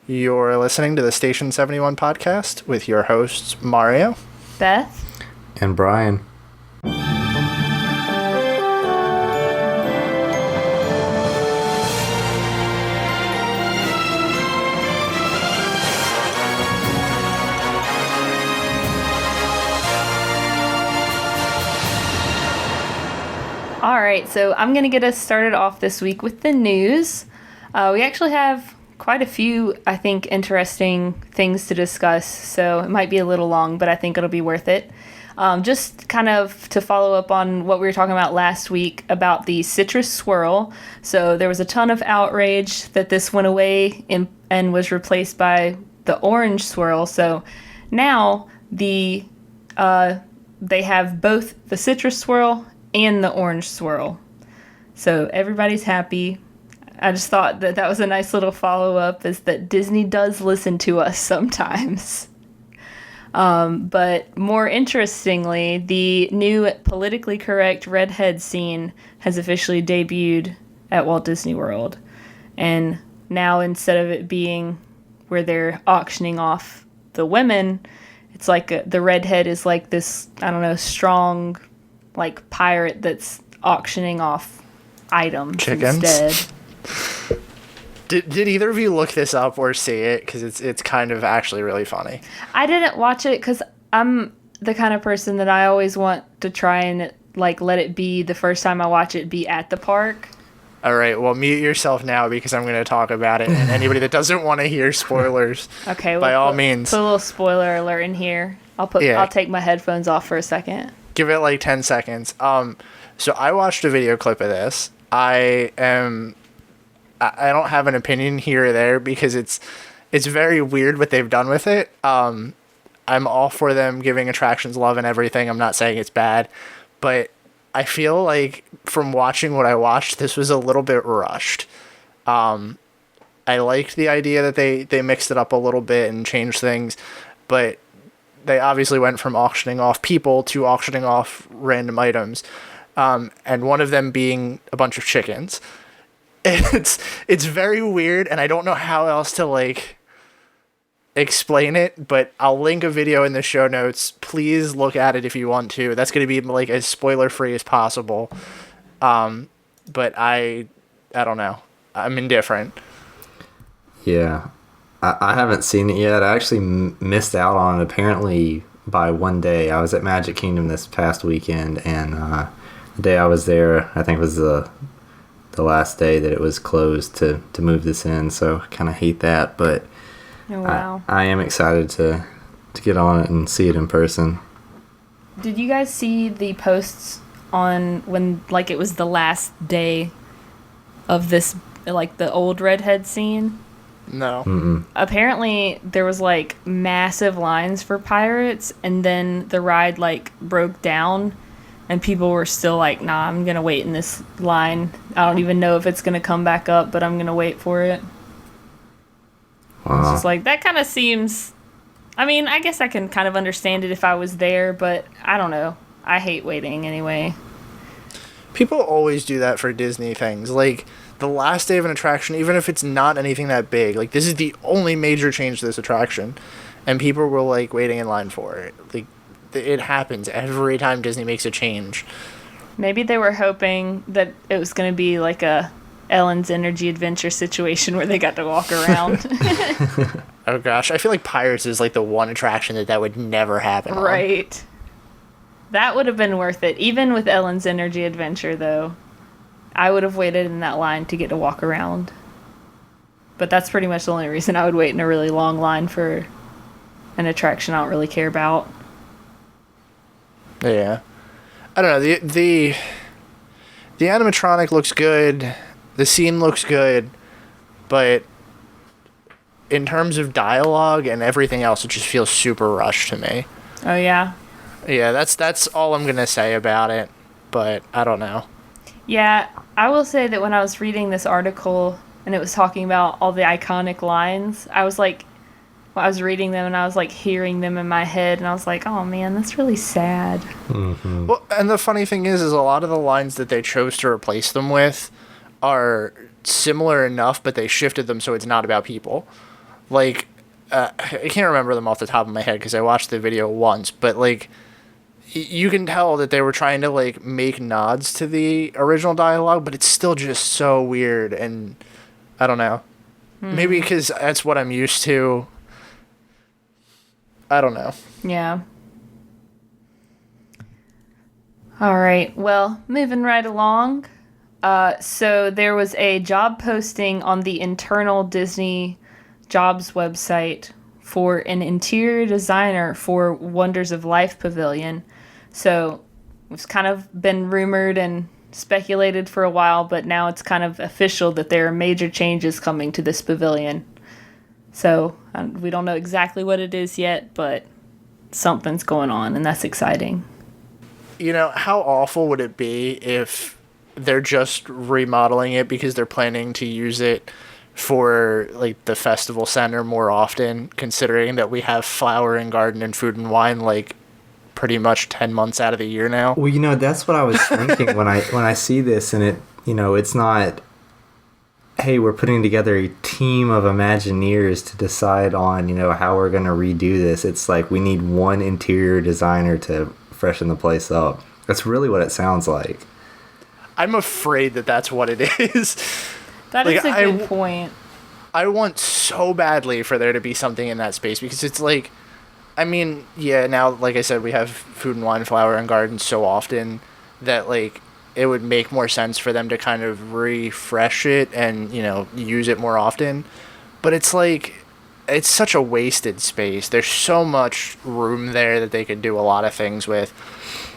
You're listening to the Station 71 podcast with your hosts, Mario, Beth, and Brian. All right, so I'm going to get us started off this week with the news. We actually have quite a few, I think, interesting things to discuss, so it might be a little long, but I think it'll be worth it. Just kind of to follow up on what we were talking about last week about the citrus swirl. So there was a ton of outrage that this went away and was replaced by the orange swirl. So now they have both the citrus swirl and the orange swirl. So everybody's happy. I just thought that was a nice little follow-up, is that Disney does listen to us sometimes. But more interestingly, the new politically correct redhead scene has officially debuted at Walt Disney World. And now, instead of it being where they're auctioning off the women, it's like the redhead is like this, I don't know, strong, like, pirate that's auctioning off items chickens instead. Did either of you look this up or see it? Because it's kind of actually really funny. I didn't watch it because I'm the kind of person that I always want to try and, like, let it be the first time I watch it be at the park. All right, well, mute yourself now because I'm going to talk about it. And anybody that doesn't want to hear spoilers, okay, by all means, put a little spoiler alert in here. I'll take my headphones off for a second. Give it like 10 seconds. So I watched a video clip of this. I don't have an opinion here or there because it's very weird what they've done with it. I'm all for them giving attractions love and everything. I'm not saying it's bad, but I feel like from watching what I watched, this was a little bit rushed. I liked the idea that they mixed it up a little bit and changed things, but they obviously went from auctioning off people to auctioning off random items, and one of them being a bunch of chickens. It's very weird, and I don't know how else to, like, explain it, but I'll link a video in the show notes. Please look at it if you want to. That's going to be, like, as spoiler-free as possible. But I don't know. I'm indifferent. Yeah. I haven't seen it yet. I actually missed out on it apparently by one day. I was at Magic Kingdom this past weekend, and the day I was there, I think it was the last day that it was closed to move this in, so I kind of hate that, but oh, wow. I am excited to get on it and see it in person. Did you guys see the posts on when, like, it was the last day of this, like, the old redhead scene? No. Mm-mm. Apparently there was, like, massive lines for pirates, and then the ride, like, broke down, and people were still like, nah, I'm gonna wait in this line. I don't even know if it's gonna come back up, but I'm gonna wait for it. Wow. It's just like, that kind of seems, I mean, I guess I can kind of understand it if I was there, but I don't know. I hate waiting anyway. People always do that for Disney things. Like, the last day of an attraction, even if it's not anything that big, like, this is the only major change to this attraction, and people were, like, waiting in line for it. Like, it happens every time Disney makes a change. Maybe they were hoping that it was going to be like a Ellen's Energy Adventure situation where they got to walk around. Oh gosh, I feel like Pirates is like the one attraction that would never happen. Right. That would have been worth it. Even with Ellen's Energy Adventure, though, I would have waited in that line to get to walk around. But that's pretty much the only reason I would wait in a really long line for an attraction I don't really care about. Yeah. I don't know. The animatronic looks good. The scene looks good. But in terms of dialogue and everything else, it just feels super rushed to me. Oh, yeah? Yeah, that's all I'm going to say about it. But I don't know. Yeah, I will say that when I was reading this article and it was talking about all the iconic lines, I was like, I was reading them and I was like hearing them in my head and I was like, oh man, that's really sad. Mm-hmm. Well, and the funny thing is a lot of the lines that they chose to replace them with are similar enough, but they shifted them so it's not about people. Like, I can't remember them off the top of my head because I watched the video once, but like, you can tell that they were trying to like make nods to the original dialogue, but it's still just so weird, and I don't know. Maybe because that's what I'm used to. I don't know. Yeah. All right. Well, moving right along. So there was a job posting on the internal Disney jobs website for an interior designer for Wonders of Life Pavilion. So it's kind of been rumored and speculated for a while, but now it's kind of official that there are major changes coming to this pavilion. So we don't know exactly what it is yet, but something's going on, and that's exciting. You know, how awful would it be if they're just remodeling it because they're planning to use it for like the festival center more often, considering that we have Flower and Garden and Food and Wine like pretty much 10 months out of the year now? Well, that's what I was thinking when I see this, and it, it's not, hey, we're putting together a team of Imagineers to decide on, how we're going to redo this. It's like we need one interior designer to freshen the place up. That's really what it sounds like. I'm afraid that that's what it is. That is a good point. I want so badly for there to be something in that space, because it's like, I mean, yeah, now, like I said, we have Food and Wine, Flower and Garden so often that, like, it would make more sense for them to kind of refresh it and, use it more often. But it's like, it's such a wasted space. There's so much room there that they could do a lot of things with.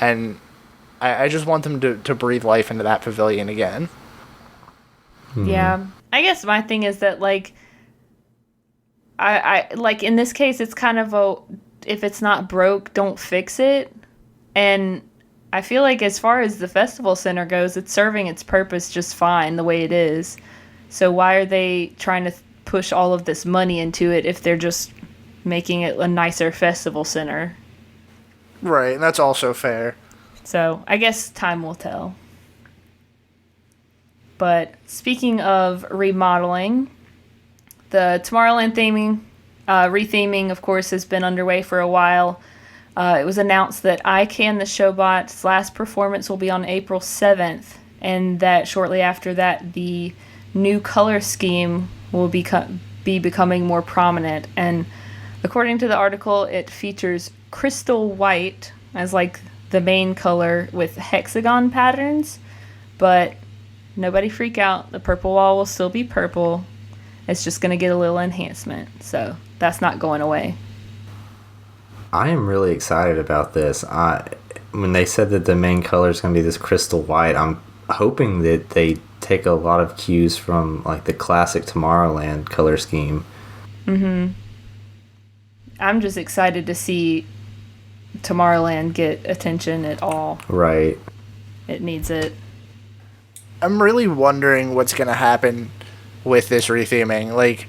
And I just want them to breathe life into that pavilion again. Yeah. I guess my thing is that, like, I like, in this case, it's kind of if it's not broke, don't fix it. And I feel like as far as the festival center goes, it's serving its purpose just fine the way it is. So why are they trying to push all of this money into it if they're just making it a nicer festival center? Right, and that's also fair. So I guess time will tell. But speaking of remodeling, the Tomorrowland retheming, of course, has been underway for a while. It was announced that I Can the Showbot's last performance will be on April 7th, and that shortly after that, the new color scheme will be becoming more prominent. And according to the article, it features crystal white as like the main color with hexagon patterns, but nobody freak out. The purple wall will still be purple. It's just going to get a little enhancement, so that's not going away. I am really excited about this. When they said that the main color is going to be this crystal white, I'm hoping that they take a lot of cues from like the classic Tomorrowland color scheme. Mm-hmm. I'm just excited to see Tomorrowland get attention at all. Right. It needs it. I'm really wondering what's going to happen with this retheming. Like,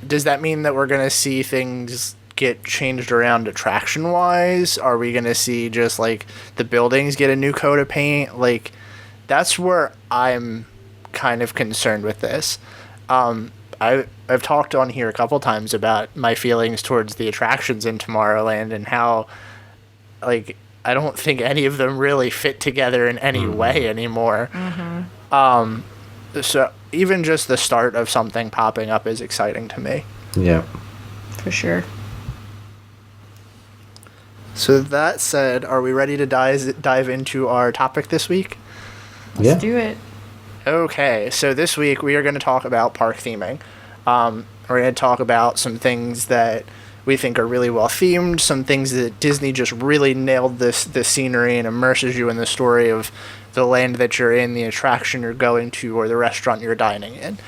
does that mean that we're going to see things get changed around attraction-wise? Are we going to see just, like, the buildings get a new coat of paint? Like, that's where I'm kind of concerned with this. I've talked on here a couple times about my feelings towards the attractions in Tomorrowland and how, like, I don't think any of them really fit together in any way anymore. Mm-hmm. So even just the start of something popping up is exciting to me. Yeah. For sure. So that said, are we ready to dive into our topic this week? Let's do it. Okay, so this week we are going to talk about park theming. We're going to talk about some things that we think are really well themed, some things that Disney just really nailed the scenery and immerses you in the story of the land that you're in, the attraction you're going to, or the restaurant you're dining in.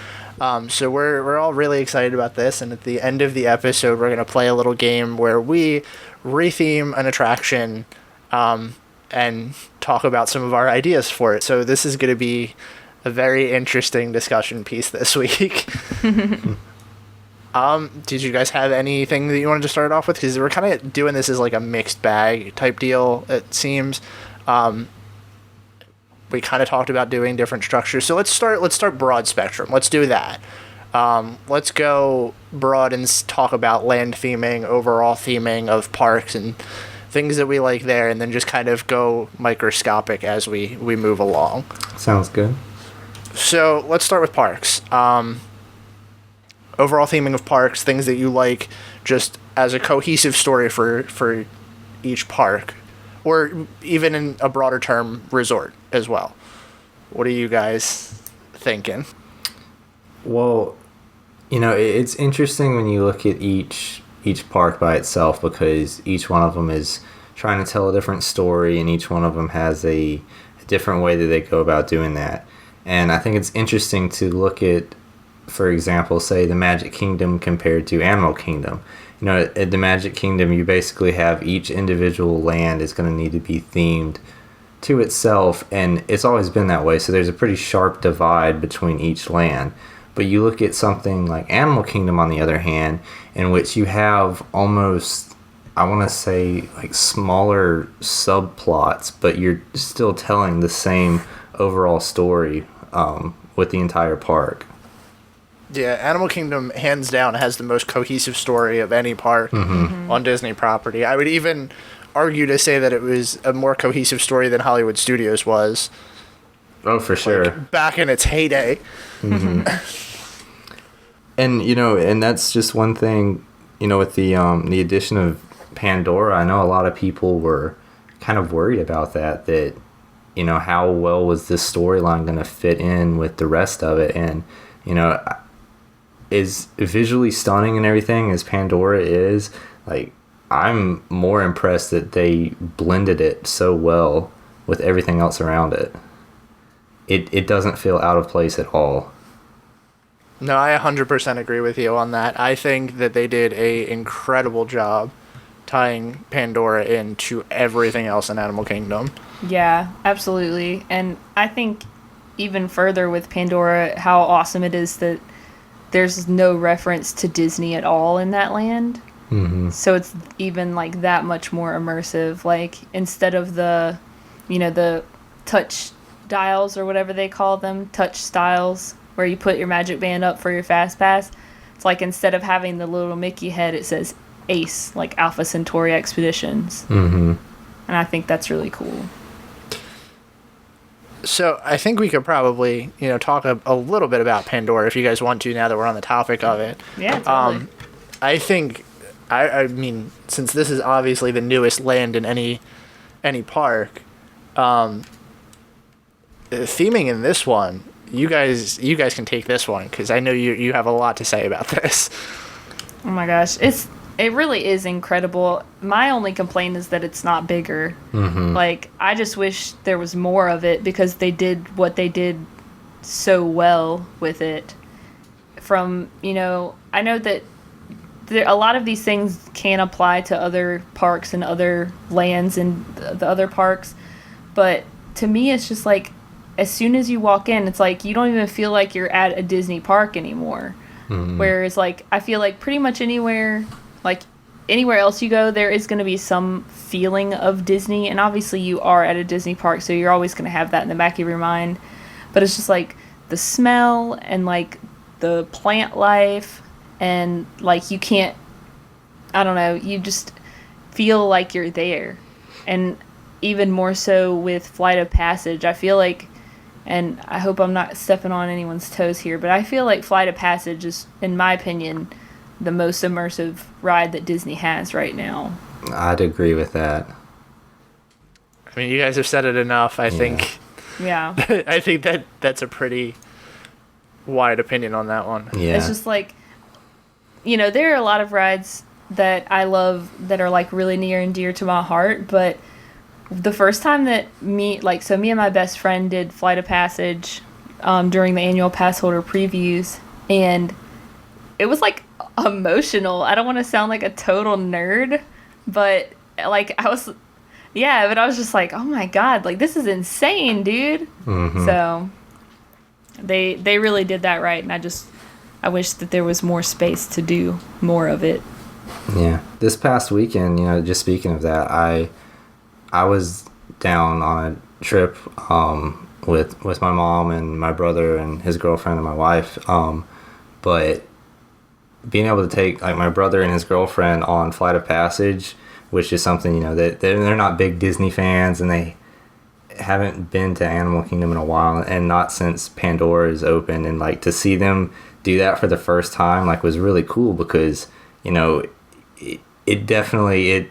So we're all really excited about this, and at the end of the episode, we're going to play a little game where we retheme an attraction and talk about some of our ideas for it. So this is going to be a very interesting discussion piece this week. Did you guys have anything that you wanted to start off with? Because we're kind of doing this as like a mixed bag type deal, it seems. We kind of talked about doing different structures. So let's start broad spectrum. Let's do that. Let's go broad and talk about land theming, overall theming of parks and things that we like there, and then just kind of go microscopic as we move along. Sounds good. So let's start with parks. Overall theming of parks, things that you like just as a cohesive story for each park, or even in a broader term, resort as well. What are you guys thinking? Well, it's interesting when you look at each park by itself, because each one of them is trying to tell a different story, and each one of them has a different way that they go about doing that. And I think it's interesting to look at, for example, say the Magic Kingdom compared to Animal Kingdom. At the Magic Kingdom, you basically have each individual land is going to need to be themed to itself, and it's always been that way. So there's a pretty sharp divide between each land. But you look at something like Animal Kingdom, on the other hand, in which you have almost, I want to say, like smaller subplots, but you're still telling the same overall story with the entire park. Yeah, Animal Kingdom, hands down, has the most cohesive story of any park on Disney property. I would even argue to say that it was a more cohesive story than Hollywood Studios was. Oh, for sure. Back in its heyday. Mm-hmm. And that's just one thing, with the addition of Pandora. I know a lot of people were kind of worried about that, how well was this storyline going to fit in with the rest of it. And, as visually stunning and everything as Pandora is, like, I'm more impressed that they blended it so well with everything else around it. It doesn't feel out of place at all. No, I 100% agree with you on that. I think that they did a incredible job tying Pandora into everything else in Animal Kingdom. Yeah, absolutely. And I think even further with Pandora, how awesome it is that there's no reference to Disney at all in that land. Mm-hmm. So it's even like that much more immersive. Like, instead of the touch dials or whatever they call them, touch stiles, where you put your magic band up for your fast pass, it's like, instead of having the little Mickey head, it says ACE, like Alpha Centauri Expeditions. Mm-hmm. And I think that's really cool. So I think we could probably, talk a little bit about Pandora if you guys want to, now that we're on the topic of it. Yeah, totally. I think, I mean, since this is obviously the newest land in any park, theming in this one, you guys can take this one, because I know you have a lot to say about this. Oh my gosh, it really is incredible. My only complaint is that it's not bigger. Mm-hmm. Like, I just wish there was more of it, because they did what they did so well with it. From, I know that a lot of these things can apply to other parks and other lands and the other parks, but to me it's just like, as soon as you walk in, it's like you don't even feel like you're at a Disney park anymore. Mm-hmm. Whereas, like, I feel like pretty much anywhere else you go, there is going to be some feeling of Disney, and obviously you are at a Disney park, so you're always going to have that in the back of your mind. But it's just like the smell and like the plant life, and like you can't, I don't know, you just feel like you're there. And even more so with Flight of Passage, I feel like, and I hope I'm not stepping on anyone's toes here, but I feel like Flight of Passage is, in my opinion, the most immersive ride that Disney has right now. I'd agree with that. I mean, you guys have said it enough. I think. Yeah. I think that's a pretty wide opinion on that one. Yeah. It's just like, there are a lot of rides that I love that are like really near and dear to my heart, but the first time that me and my best friend did Flight of Passage during the annual pass holder previews, and it was like emotional. I don't want to sound like a total nerd, but like I was just like, oh my god, like this is insane, dude. Mm-hmm. So they really did that right, and I wish that there was more space to do more of it. Yeah. This past weekend, just speaking of that, I was down on a trip with my mom and my brother and his girlfriend and my wife. but being able to take like my brother and his girlfriend on Flight of Passage, which is something, you know, that they're not big Disney fans and they haven't been to Animal Kingdom in a while and not since Pandora is open, and like to see them do that for the first time like was really cool because, you know, it definitely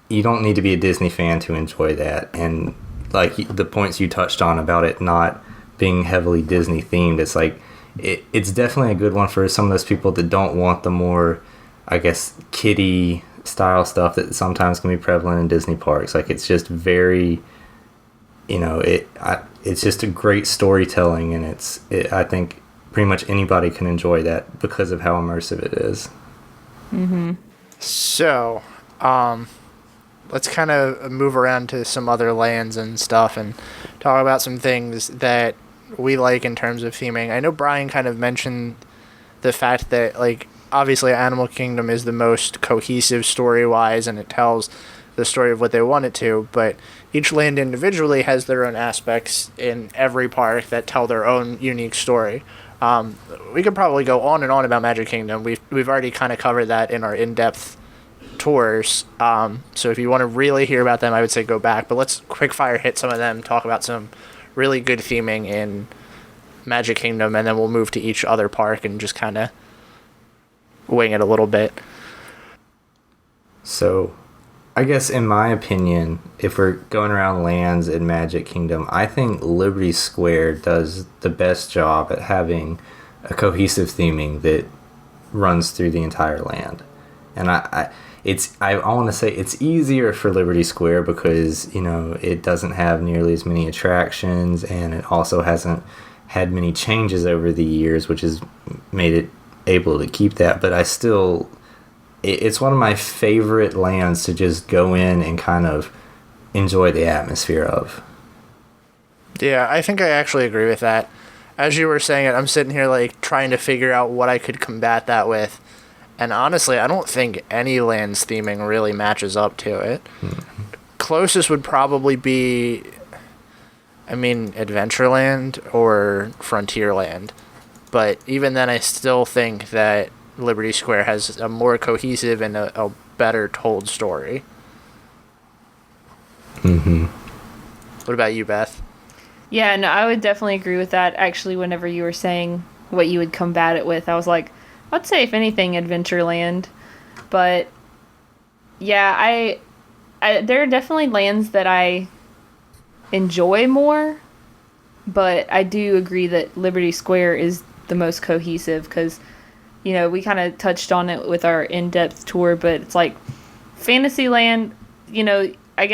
you don't need to be a Disney fan to enjoy that. And like the points you touched on about it not being heavily Disney themed, it's like it's definitely a good one for some of those people that don't want the more, I guess, kiddie style stuff that sometimes can be prevalent in Disney parks. Like it's just very, you know, it's just a great storytelling, and I think pretty much anybody can enjoy that because of how immersive it is. Mm-hmm. So, let's kind of move around to some other lands and stuff and talk about some things that we like in terms of theming. I know Brian kind of mentioned the fact that, like, obviously Animal Kingdom is the most cohesive story-wise, and it tells the story of what they want it to, but each land individually has their own aspects in every park that tell their own unique story. We could probably go on and on about Magic Kingdom. We've already kind of covered that in our in-depth tours. So if you want to really hear about them, I would say go back. But let's quick fire hit some of them, talk about some really good theming in Magic Kingdom, and then we'll move to each other park and just kind of wing it a little bit. So I guess in my opinion, if we're going around lands in Magic Kingdom, I think Liberty Square does the best job at having a cohesive theming that runs through the entire land. And I want to say it's easier for Liberty Square because, you know, it doesn't have nearly as many attractions, and it also hasn't had many changes over the years, which has made it able to keep that. But it's one of my favorite lands to just go in and kind of enjoy the atmosphere of. Yeah, I think I actually agree with that. As you were saying it, I'm sitting here like trying to figure out what I could combat that with. And honestly, I don't think any land's theming really matches up to it. Mm-hmm. Closest would probably be, Adventureland or Frontierland. But even then, I still think that Liberty Square has a more cohesive and a better told story. Mm-hmm. What about you, Beth? Yeah, no, I would definitely agree with that. Actually, whenever you were saying what you would combat it with, I was like, I'd say, if anything, Adventureland. But, yeah, I there are definitely lands that I enjoy more, but I do agree that Liberty Square is the most cohesive because, you know, we kind of touched on it with our in-depth tour, but it's like Fantasyland, you know, I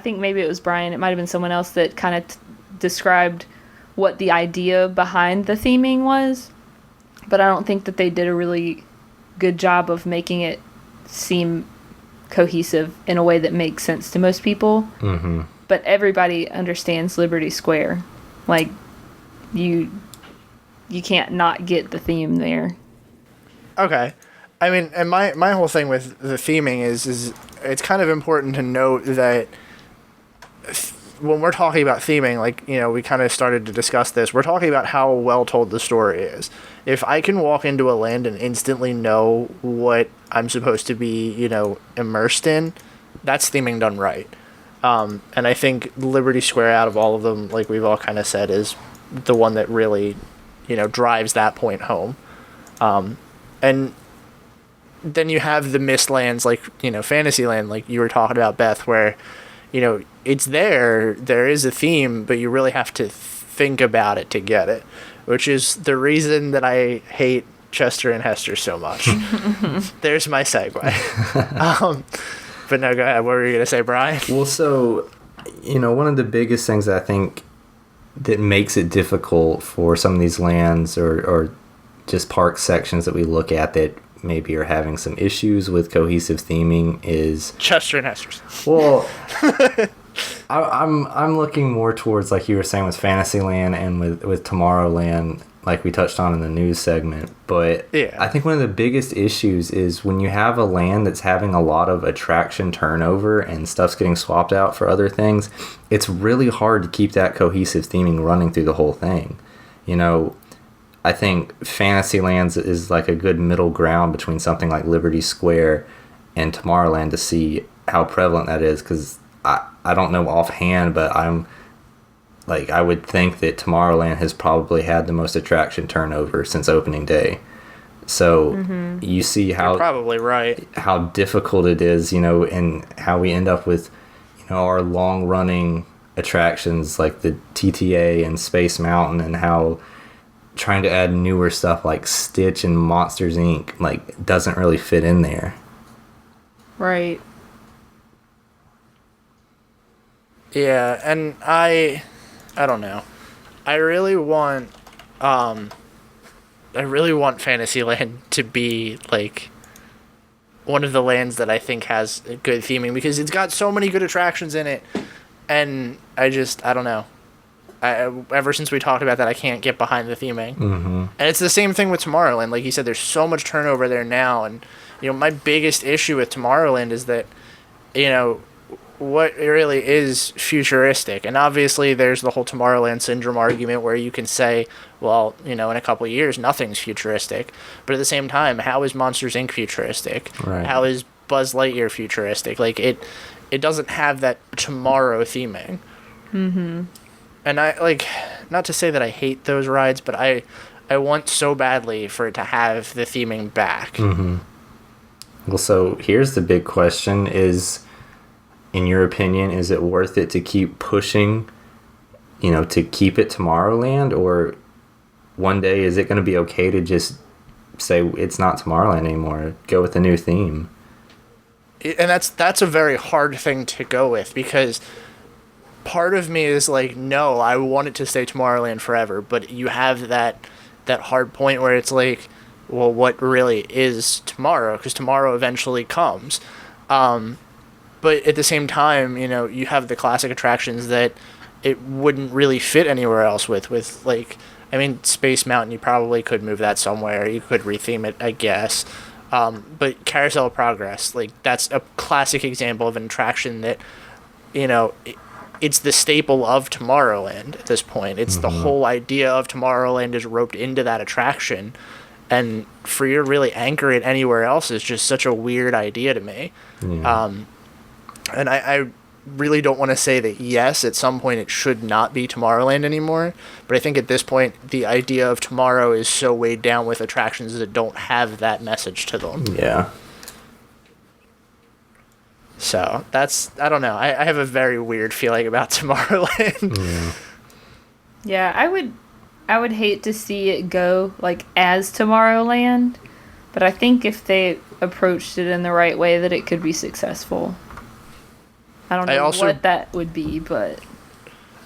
think maybe it was Brian, it might have been someone else that kind of described what the idea behind the theming was, but I don't think that they did a really good job of making it seem cohesive in a way that makes sense to most people. Mm-hmm. But everybody understands Liberty Square. Like, you can't not get the theme there. Okay. I mean, and my whole thing with the theming is it's kind of important to note that when we're talking about theming, like, you know, we kind of started to discuss this, we're talking about how well told the story is. If I can walk into a land and instantly know what I'm supposed to be, you know, immersed in, that's theming done right. And I think Liberty Square, out of all of them, like we've all kind of said, is the one that really, you know, drives that point home. And then you have the missed lands, like, you know, Fantasyland, like you were talking about, Beth, where, you know, it's there is a theme, but you really have to think about it to get it, which is the reason that I hate Chester and Hester so much. There's my segue. But no, go ahead. What were you going to say, Brian? Well, so, you know, one of the biggest things I think that makes it difficult for some of these lands or just park sections that we look at that maybe are having some issues with cohesive theming is Chester and Hester's. Well, I'm looking more towards, like you were saying, with Fantasyland and with Tomorrowland, like we touched on in the news segment. But yeah. I think one of the biggest issues is when you have a land that's having a lot of attraction turnover and stuff's getting swapped out for other things, it's really hard to keep that cohesive theming running through the whole thing. You know, I think Fantasylands is like a good middle ground between something like Liberty Square and Tomorrowland to see how prevalent that is, because I don't know offhand, but I would think that Tomorrowland has probably had the most attraction turnover since opening day. So you see how You're probably right. how difficult it is, and how we end up with, our long running attractions like the TTA and Space Mountain, and how trying to add newer stuff like Stitch and Monsters Inc. like doesn't really fit in there. Right. Yeah, and I don't know. I really want Fantasyland to be like one of the lands that I think has good theming, because it's got so many good attractions in it, and I don't know. Ever since we talked about that, I can't get behind the theming. Mm-hmm. And it's the same thing with Tomorrowland. Like you said, there's so much turnover there now, and my biggest issue with Tomorrowland is that what really is futuristic. And obviously there's the whole Tomorrowland syndrome argument where you can say, well, in a couple of years nothing's futuristic, but at the same time, how is Monsters Inc. futuristic? Right. How is Buzz Lightyear futuristic? Like it doesn't have that tomorrow theming. Mm-hmm. And I not to say that I hate those rides, but I want so badly for it to have the theming back. Mm-hmm. Well, so here's the big question: in your opinion, is it worth it to keep pushing, to keep it Tomorrowland, or one day is it going to be okay to just say it's not Tomorrowland anymore, go with a new theme? And that's a very hard thing to go with, because part of me is like, no, I want it to stay Tomorrowland forever, but you have that hard point where it's like, well, what really is tomorrow? Because tomorrow eventually comes. But at the same time, you have the classic attractions that it wouldn't really fit anywhere else with Space Mountain, you probably could move that somewhere. You could retheme it, I guess. But Carousel of Progress, that's a classic example of an attraction that, it's the staple of Tomorrowland at this point. It's the whole idea of Tomorrowland is roped into that attraction. And for you to really anchor it anywhere else is just such a weird idea to me. Yeah. And I really don't want to say that, yes, at some point it should not be Tomorrowland anymore. But I think at this point, the idea of tomorrow is so weighed down with attractions that don't have that message to them. Yeah. So I don't know. I have a very weird feeling about Tomorrowland. Yeah, I would hate to see it go as Tomorrowland, but I think if they approached it in the right way, that it could be successful. I don't know what that would be, but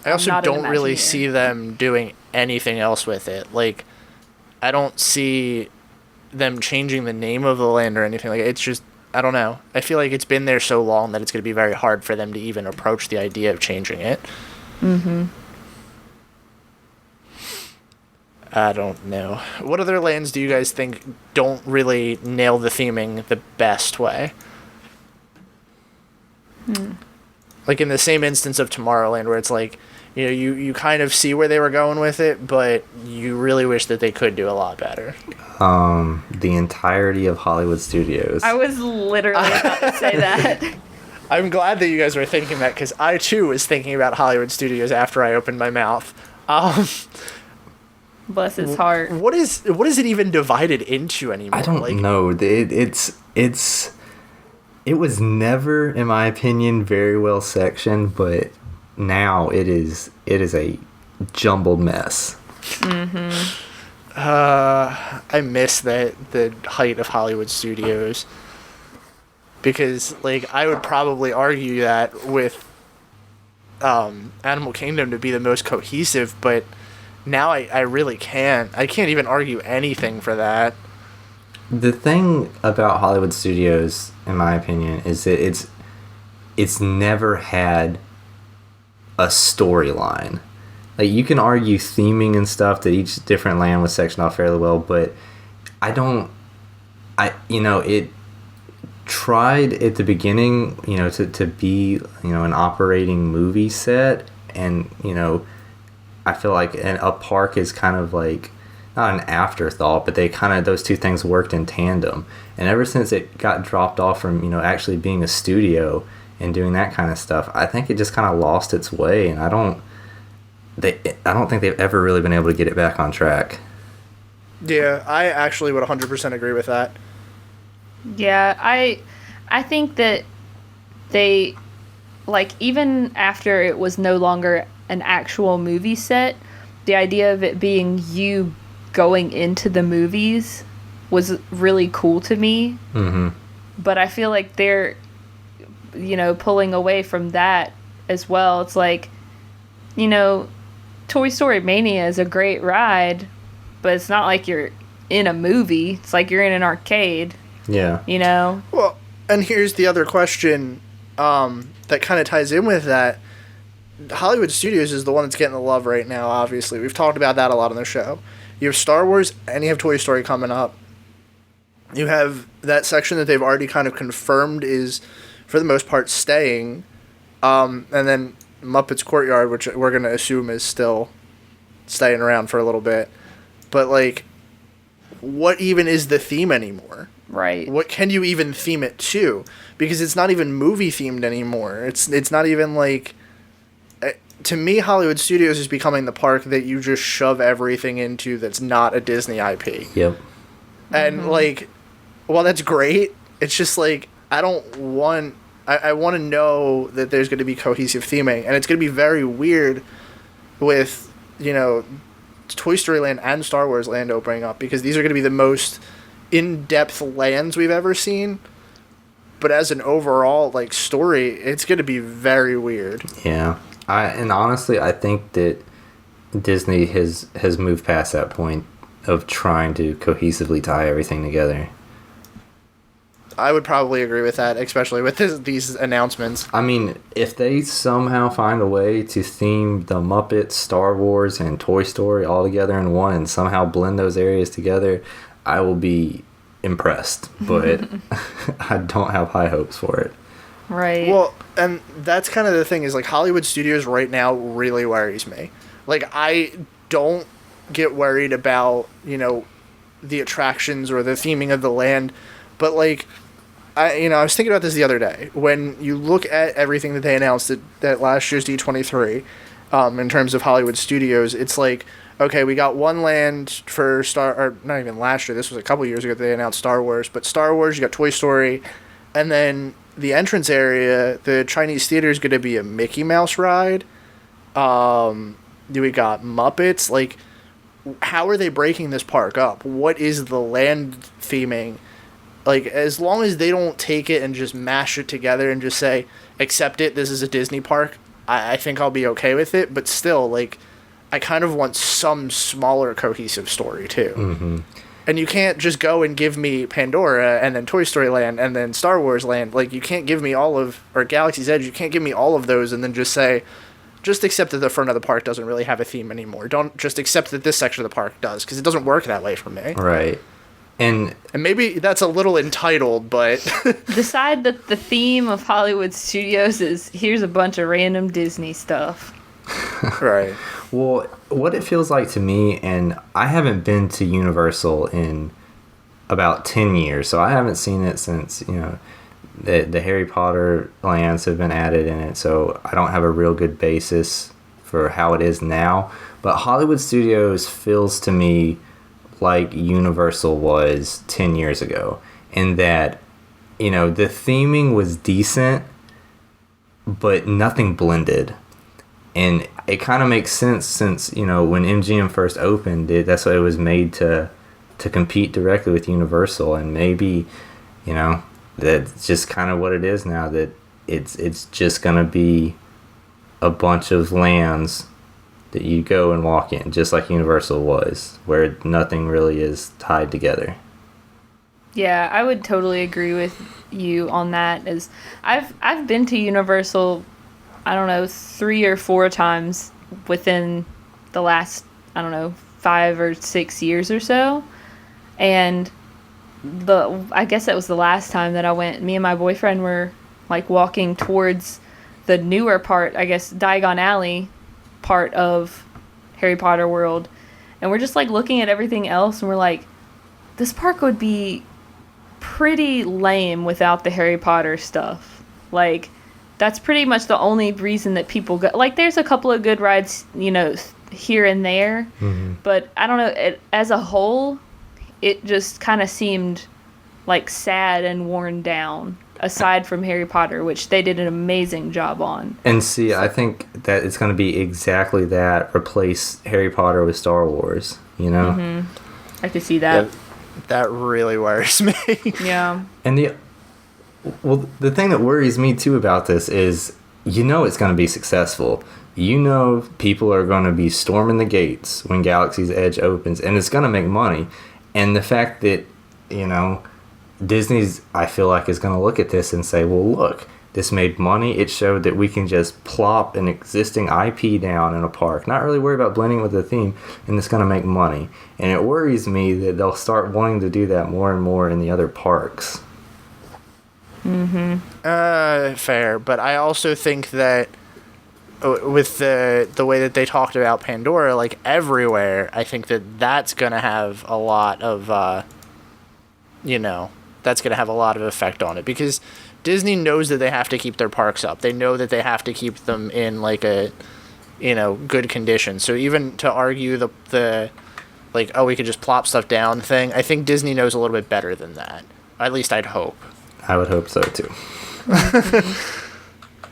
I also don't really see them doing anything else with it. I don't see them changing the name of the land or anything. It's just, I don't know. I feel like it's been there so long that it's going to be very hard for them to even approach the idea of changing it. Mm-hmm. I don't know. What other lands do you guys think don't really nail the theming the best way? In the same instance of Tomorrowland, where it's you kind of see where they were going with it, but you really wish that they could do a lot better. The entirety of Hollywood Studios. I was literally about to say that. I'm glad that you guys were thinking that, because I too was thinking about Hollywood Studios after I opened my mouth. Bless his heart. What is it even divided into anymore? I don't know. It was never, in my opinion, very well sectioned, but now it is a jumbled mess. Mm-hmm. I miss the height of Hollywood Studios, because I would probably argue that with Animal Kingdom to be the most cohesive, but now I really can't. I can't even argue anything for that. The thing about Hollywood Studios, in my opinion, is that it's never had a storyline. You can argue theming and stuff, that each different land was sectioned off fairly well, but it tried at the beginning, to be, an operating movie set, and, I feel like a park is kind of not an afterthought, but they kind of, those two things worked in tandem. And ever since it got dropped off from, actually being a studio and doing that kind of stuff, I think it just kind of lost its way, and I don't think they've ever really been able to get it back on track. Yeah, I actually would 100% agree with that. Yeah, I think that they, like, even after it was no longer an actual movie set, the idea of it being you going into the movies was really cool to me. Mm-hmm. But I feel like they're, pulling away from that as well. It's like, Toy Story Mania is a great ride, but it's not like you're in a movie. It's like you're in an arcade. Yeah. Well, and here's the other question that kind of ties in with that. Hollywood Studios is the one that's getting the love right now, obviously. We've talked about that a lot on the show. You have Star Wars and you have Toy Story coming up. You have that section that they've already kind of confirmed is, for the most part, staying. And then Muppets Courtyard, which we're going to assume is still staying around for a little bit. But, like, what even is the theme anymore? Right. What can you even theme it to? Because it's not even movie themed anymore. It's not even like... To me, Hollywood Studios is becoming the park that you just shove everything into that's not a Disney IP. Yep. And, like, while that's great, it's just, like, I don't want... I want to know that there's going to be cohesive theming. And it's going to be very weird with, Toy Story Land and Star Wars Land opening up, because these are going to be the most in-depth lands we've ever seen. But as an overall, like, story, it's going to be very weird. Yeah. And honestly, I think that Disney has moved past that point of trying to cohesively tie everything together. I would probably agree with that, especially with these announcements. I mean, if they somehow find a way to theme the Muppets, Star Wars, and Toy Story all together in one and somehow blend those areas together, I will be impressed. But I don't have high hopes for it. Right. Well, and that's kind of the thing is, like, Hollywood Studios right now really worries me. Like, I don't get worried about, the attractions or the theming of the land, but, like, I was thinking about this the other day. When you look at everything that they announced at last year's D23, in terms of Hollywood Studios, it's like, okay, we got one land for or not even last year, this was a couple years ago that they announced Star Wars, but Star Wars, you got Toy Story, and then the entrance area, the Chinese theater is going to be a Mickey Mouse ride. We got Muppets. Like, how are they breaking this park up? What is the land theming? Like, as long as they don't take it and just mash it together and just say, accept it, this is a Disney park, I think I'll be okay with it. But still, like, I kind of want some smaller cohesive story, too. Mm-hmm. And you can't just go and give me Pandora and then Toy Story Land and then Star Wars Land. Like, you can't give me or Galaxy's Edge, you can't give me all of those and then just say, just accept that the front of the park doesn't really have a theme anymore. Don't just accept that this section of the park does, because it doesn't work that way for me. Right. And maybe that's a little entitled, but... Decide that the theme of Hollywood Studios is, here's a bunch of random Disney stuff. Right. Well, what it feels like to me, and I haven't been to Universal in about 10 years, so I haven't seen it since, the Harry Potter lands have been added in it, so I don't have a real good basis for how it is now. But Hollywood Studios feels to me like Universal was 10 years ago, in that, the theming was decent, but nothing blended. And it kind of makes sense since, when MGM first opened, that's what it was made to compete directly with Universal. And maybe, that's just kind of what it is now, that it's just going to be a bunch of lands that you go and walk in, just like Universal was, where nothing really is tied together. Yeah, I would totally agree with you on that. As I've been to Universal, I don't know, 3 or 4 times within the last, 5 or 6 years or so. And I guess that was the last time that I went. Me and my boyfriend were, like, walking towards the newer part, I guess, Diagon Alley part of Harry Potter World. And we're just like looking at everything else and we're like, this park would be pretty lame without the Harry Potter stuff. Like, that's pretty much the only reason that people go. Like, there's a couple of good rides, you know, here and there. Mm-hmm. But I don't know, as a whole, it just kind of seemed like sad and worn down, aside from Harry Potter, which they did an amazing job on. And see, I think that it's going to be exactly that. Replace Harry Potter with Star Wars, you know? Mm-hmm. I could see that. Yeah, that really worries me. Yeah. And the thing that worries me too about this is, you know, it's going to be successful. You know, people are going to be storming the gates when Galaxy's Edge opens, and it's going to make money. And the fact that, you know, Disney's, I feel like, is going to look at this and say, well, look, this made money. It showed that we can just plop an existing IP down in a park, not really worry about blending with the theme, and it's going to make money. And it worries me that they'll start wanting to do that more and more in the other parks. Fair, but I also think that with the way that they talked about Pandora, like everywhere, I think that that's going to have a lot of, you know, that's going to have a lot of effect on it, because Disney knows that they have to keep their parks up. They know that they have to keep them in like a, you know, good condition. So even to argue the like, oh, we could just plop stuff down thing, I think Disney knows a little bit better than that. At least I'd hope. I would hope so too.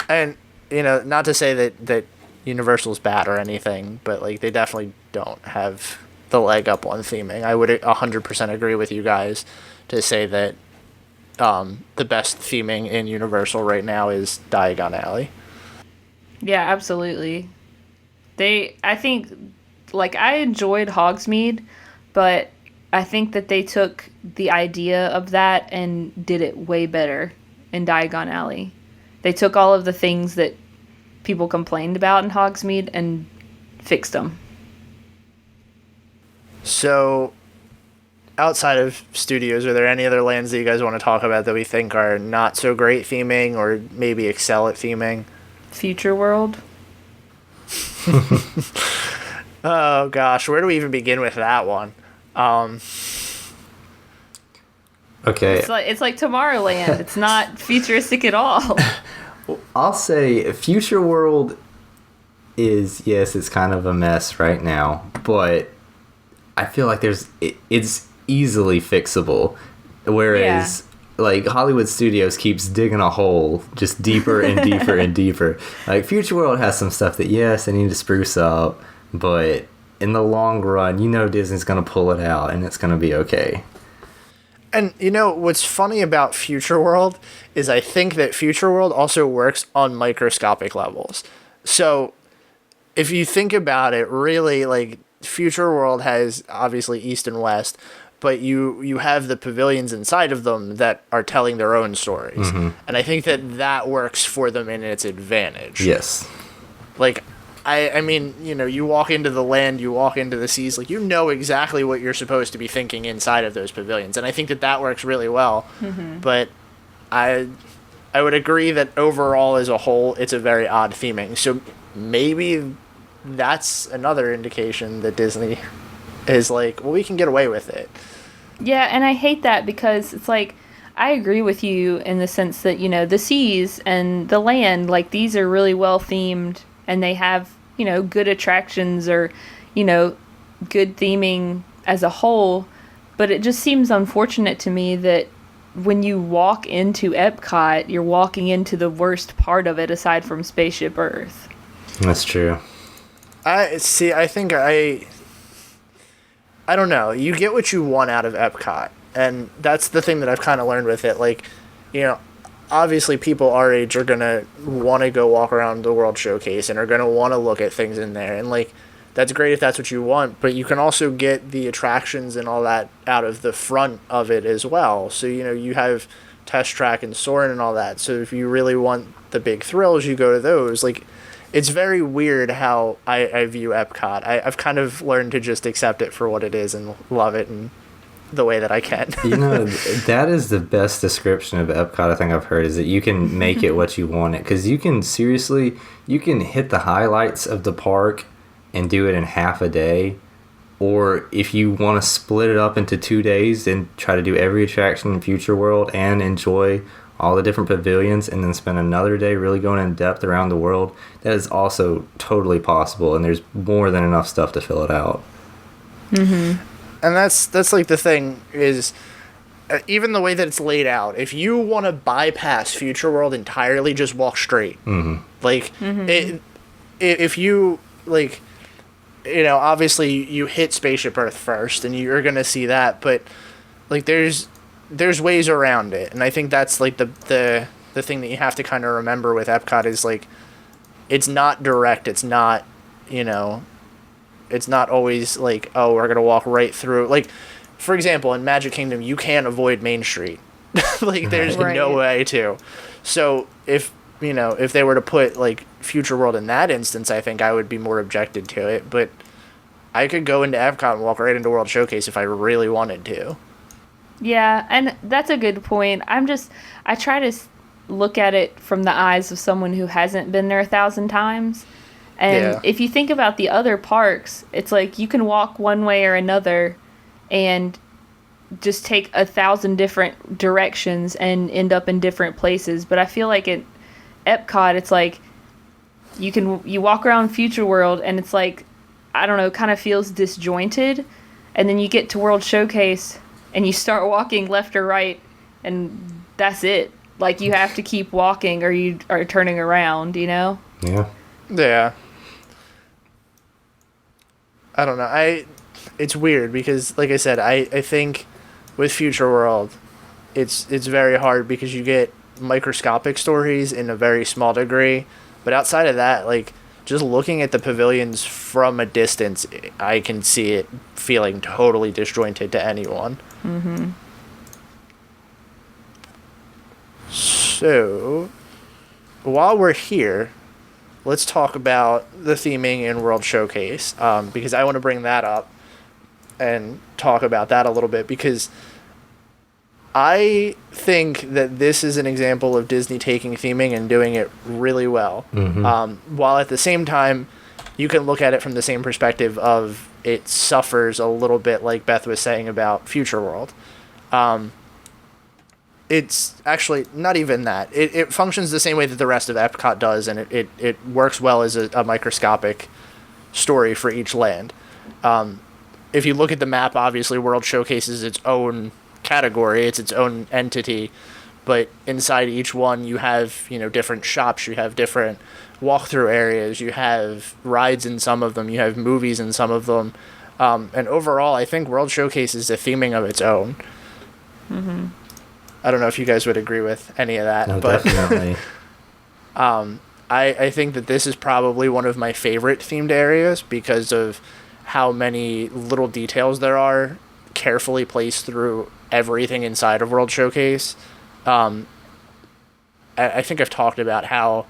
And, you know, not to say that Universal's bad or anything, but like they definitely don't have the leg up on theming. I would 100% agree with you guys to say that the best theming in Universal right now is Diagon Alley. Yeah, absolutely. I think, like, I enjoyed Hogsmeade, but I think that they took the idea of that and did it way better in Diagon Alley. They took all of the things that people complained about in Hogsmeade and fixed them. So, outside of studios, are there any other lands that you guys want to talk about that we think are not so great theming or maybe excel at theming? Future World. Oh gosh, where do we even begin with that one? Okay. It's like Tomorrowland. It's not futuristic at all. I'll say Future World is, yes, it's kind of a mess right now, but I feel like it's easily fixable. Whereas, like, Hollywood Studios keeps digging a hole just deeper and deeper and deeper. Like, Future World has some stuff that, yes, they need to spruce up, but in the long run, you know Disney's going to pull it out and it's going to be okay. And, you know, what's funny about Future World is I think that Future World also works on microscopic levels. So, if you think about it, really, like, Future World has, obviously, East and West, but you have the pavilions inside of them that are telling their own stories. Mm-hmm. And I think that works for them in its advantage. Yes. Like, I mean, you know, you walk into the land, you walk into the seas, like, you know exactly what you're supposed to be thinking inside of those pavilions. And I think that works really well. Mm-hmm. But I would agree that overall as a whole, it's a very odd theming. So maybe that's another indication that Disney is like, well, we can get away with it. Yeah, and I hate that because it's like, I agree with you in the sense that, you know, the seas and the land, like, these are really well themed and they have, you know, good attractions or, you know, good theming as a whole. But it just seems unfortunate to me that when you walk into Epcot, you're walking into the worst part of it aside from Spaceship Earth. That's true. I think I don't know. You get what you want out of Epcot. And that's the thing that I've kind of learned with it. Like, you know, obviously people our age are going to want to go walk around the World Showcase and are going to want to look at things in there. And, like, that's great if that's what you want. But you can also get the attractions and all that out of the front of it as well. So, you know, you have Test Track and Soarin' and all that. So if you really want the big thrills, you go to those. Like, it's very weird how I view Epcot. I've kind of learned to just accept it for what it is and love it and the way that I can. You know, that is the best description of Epcot I think I've heard, is that you can make it what you want it. Because you can hit the highlights of the park and do it in half a day. or if you want to split it up into 2 days and try to do every attraction in Future World and enjoy all the different pavilions and then spend another day really going in depth around the world, that is also totally possible, and there's more than enough stuff to fill it out. And that's like the thing is, even the way that it's laid out, if you want to bypass Future World entirely, just walk straight. Like, if you, like, you know, obviously you hit Spaceship Earth first, and you're going to see that, but, like, there's ways around it, and I think that's, like, the thing that you have to kind of remember with Epcot is, like, it's not direct, it's not, you know, it's not always, like, oh, we're going to walk right through, like, for example, in Magic Kingdom, you can't avoid Main Street. Like, there's no way to. So, if, you know, if they were to put, like, Future World in that instance, I think I would be more objected to it. But I could go into Epcot and walk right into World Showcase if I really wanted to. Yeah, and that's a good point. I try to look at it from the eyes of someone who hasn't been there 1,000 times. And if you think about the other parks, it's like you can walk one way or another and just take 1,000 different directions and end up in different places. But I feel like at Epcot, it's like you walk around Future World and it's like, I don't know, kind of feels disjointed. And then you get to World Showcase and you start walking left or right, and that's it. Like, you have to keep walking or you are turning around, you know? Yeah. I don't know. It's weird because, like I said, I think with Future World, it's very hard because you get microscopic stories in a very small degree. But outside of that, like, just looking at the pavilions from a distance, I can see it feeling totally disjointed to anyone. So, while we're here, let's talk about the theming in World Showcase, because I want to bring that up and talk about that a little bit, because I think that this is an example of Disney taking theming and doing it really well. While at the same time, you can look at it from the same perspective of it suffers a little bit, like Beth was saying about Future World. It's actually not even that. It functions the same way that the rest of Epcot does, and it works well as a microscopic story for each land. If you look at the map, obviously World Showcase is its own category, it's its own entity, but inside each one you have, you know, different shops, you have different walkthrough areas, you have rides in some of them, you have movies in some of them, and overall I think World Showcase is a theming of its own. I don't know if you guys would agree with any of that. No, but definitely. I think that this is probably one of my favorite themed areas because of how many little details there are carefully placed through everything inside of World Showcase. I think I've talked about how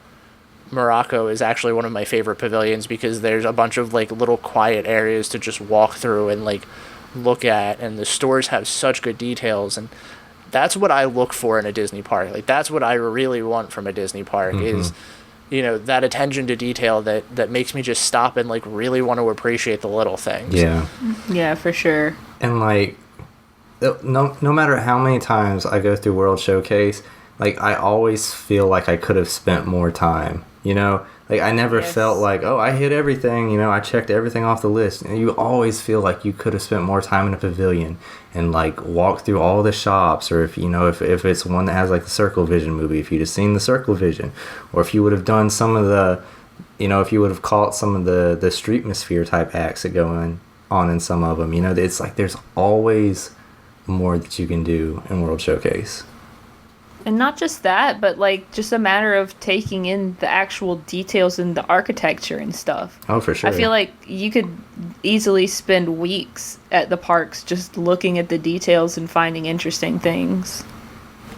Morocco is actually one of my favorite pavilions because there's a bunch of, like, little quiet areas to just walk through and, like, look at, and the stores have such good details, and that's what I look for in a Disney park. Like, that's what I really want from a Disney park is, you know, that attention to detail that makes me just stop and, like, really want to appreciate the little things. Yeah, for sure. And, like, no matter how many times I go through World Showcase, like, I always feel like I could have spent more time, you know? Like, I never felt like, oh, I hit everything, you know, I checked everything off the list. And you always feel like you could have spent more time in a pavilion and, like, walk through all the shops, or if, you know, if it's one that has, like, the Circle Vision movie, if you'd have seen the Circle Vision, or if you would have done some of the, you know, if you would have caught some of the Streetmosphere type acts that go on in some of them, you know, it's like there's always more that you can do in World Showcase. And not just that, but, like, just a matter of taking in the actual details and the architecture and stuff. Oh, for sure. I feel like you could easily spend weeks at the parks just looking at the details and finding interesting things.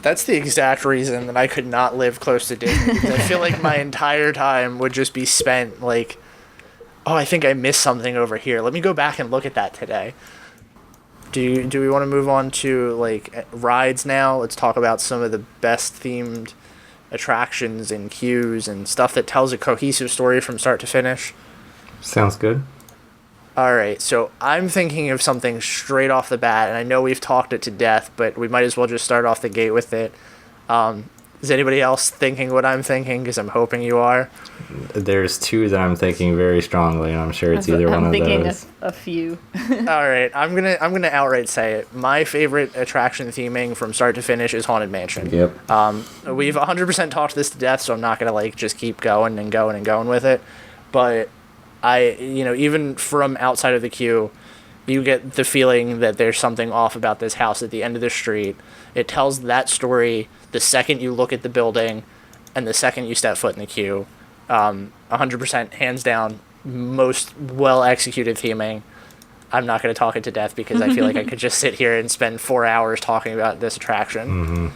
That's the exact reason that I could not live close to Disney. I feel like my entire time would just be spent, like, oh, I think I missed something over here. Let me go back and look at that today. Do we want to move on to, like, rides now? Let's talk about some of the best themed attractions and queues and stuff that tells a cohesive story from start to finish. Sounds good. All right, so I'm thinking of something straight off the bat, and I know we've talked it to death, but we might as well just start off the gate with it. Is anybody else thinking what I'm thinking? Because I'm hoping you are. There's two that I'm thinking very strongly, and I'm sure it's either one of those. I'm thinking a few. All right, I'm gonna outright say it. My favorite attraction theming from start to finish is Haunted Mansion. Yep. We've 100% talked this to death, so I'm not gonna like just keep going and going and going with it. But even from outside of the queue, you get the feeling that there's something off about this house at the end of the street. It tells that story the second you look at the building and the second you step foot in the queue. 100% hands down, most well executed theming. I'm not going to talk it to death because I feel like I could just sit here and spend 4 hours talking about this attraction. Mm-hmm.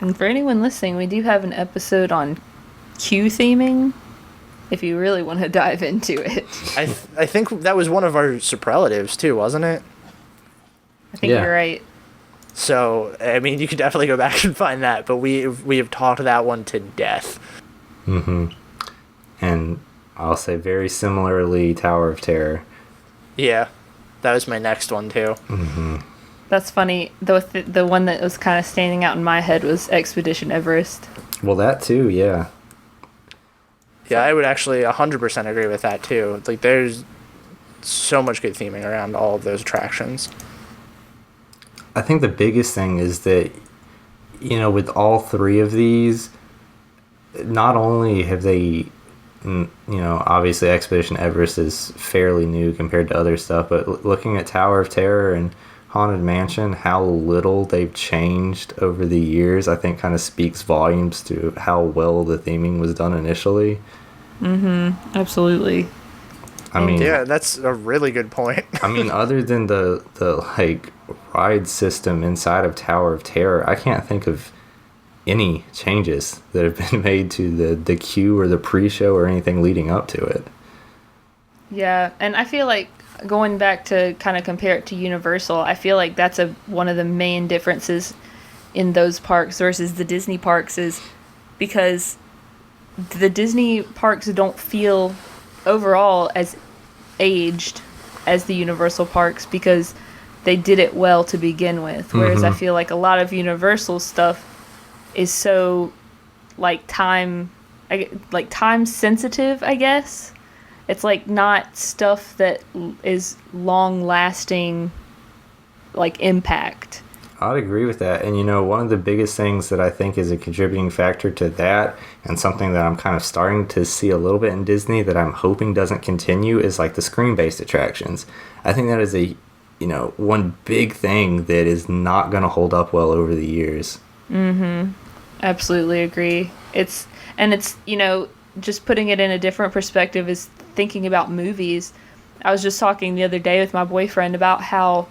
And for anyone listening, we do have an episode on queue theming, if you really want to dive into it. I think that was one of our superlatives too, wasn't it? I think you're right. So, I mean, you could definitely go back and find that, but we have talked that one to death. Mm-hmm. And I'll say very similarly, Tower of Terror. Yeah, that was my next one too. Mm-hmm. That's funny. The one that was kind of standing out in my head was Expedition Everest. Well, that too, yeah. Yeah, I would actually 100% agree with that too. Like, there's so much good theming around all of those attractions. I think the biggest thing is that, with all three of these, not only have they, obviously Expedition Everest is fairly new compared to other stuff, but looking at Tower of Terror and Haunted Mansion, how little they've changed over the years, I think kind of speaks volumes to how well the theming was done initially. Mm-hmm. Absolutely. I mean, yeah, that's a really good point. I mean, other than the ride system inside of Tower of Terror, I can't think of any changes that have been made to the queue or the pre-show or anything leading up to it. Yeah, and I feel like going back to kind of compare it to Universal, I feel like that's one of the main differences in those parks versus the Disney parks is because the Disney parks don't feel overall as aged as the Universal parks because they did it well to begin with. Whereas I feel like a lot of Universal stuff is so time sensitive, I guess. It's like not stuff that is long lasting impact. I'd agree with that. And one of the biggest things that I think is a contributing factor to that, and something that I'm kind of starting to see a little bit in Disney that I'm hoping doesn't continue, is the screen-based attractions. I think that is one big thing that is not going to hold up well over the years. Mm-hmm. Absolutely agree. It's just putting it in a different perspective is thinking about movies. I was just talking the other day with my boyfriend about how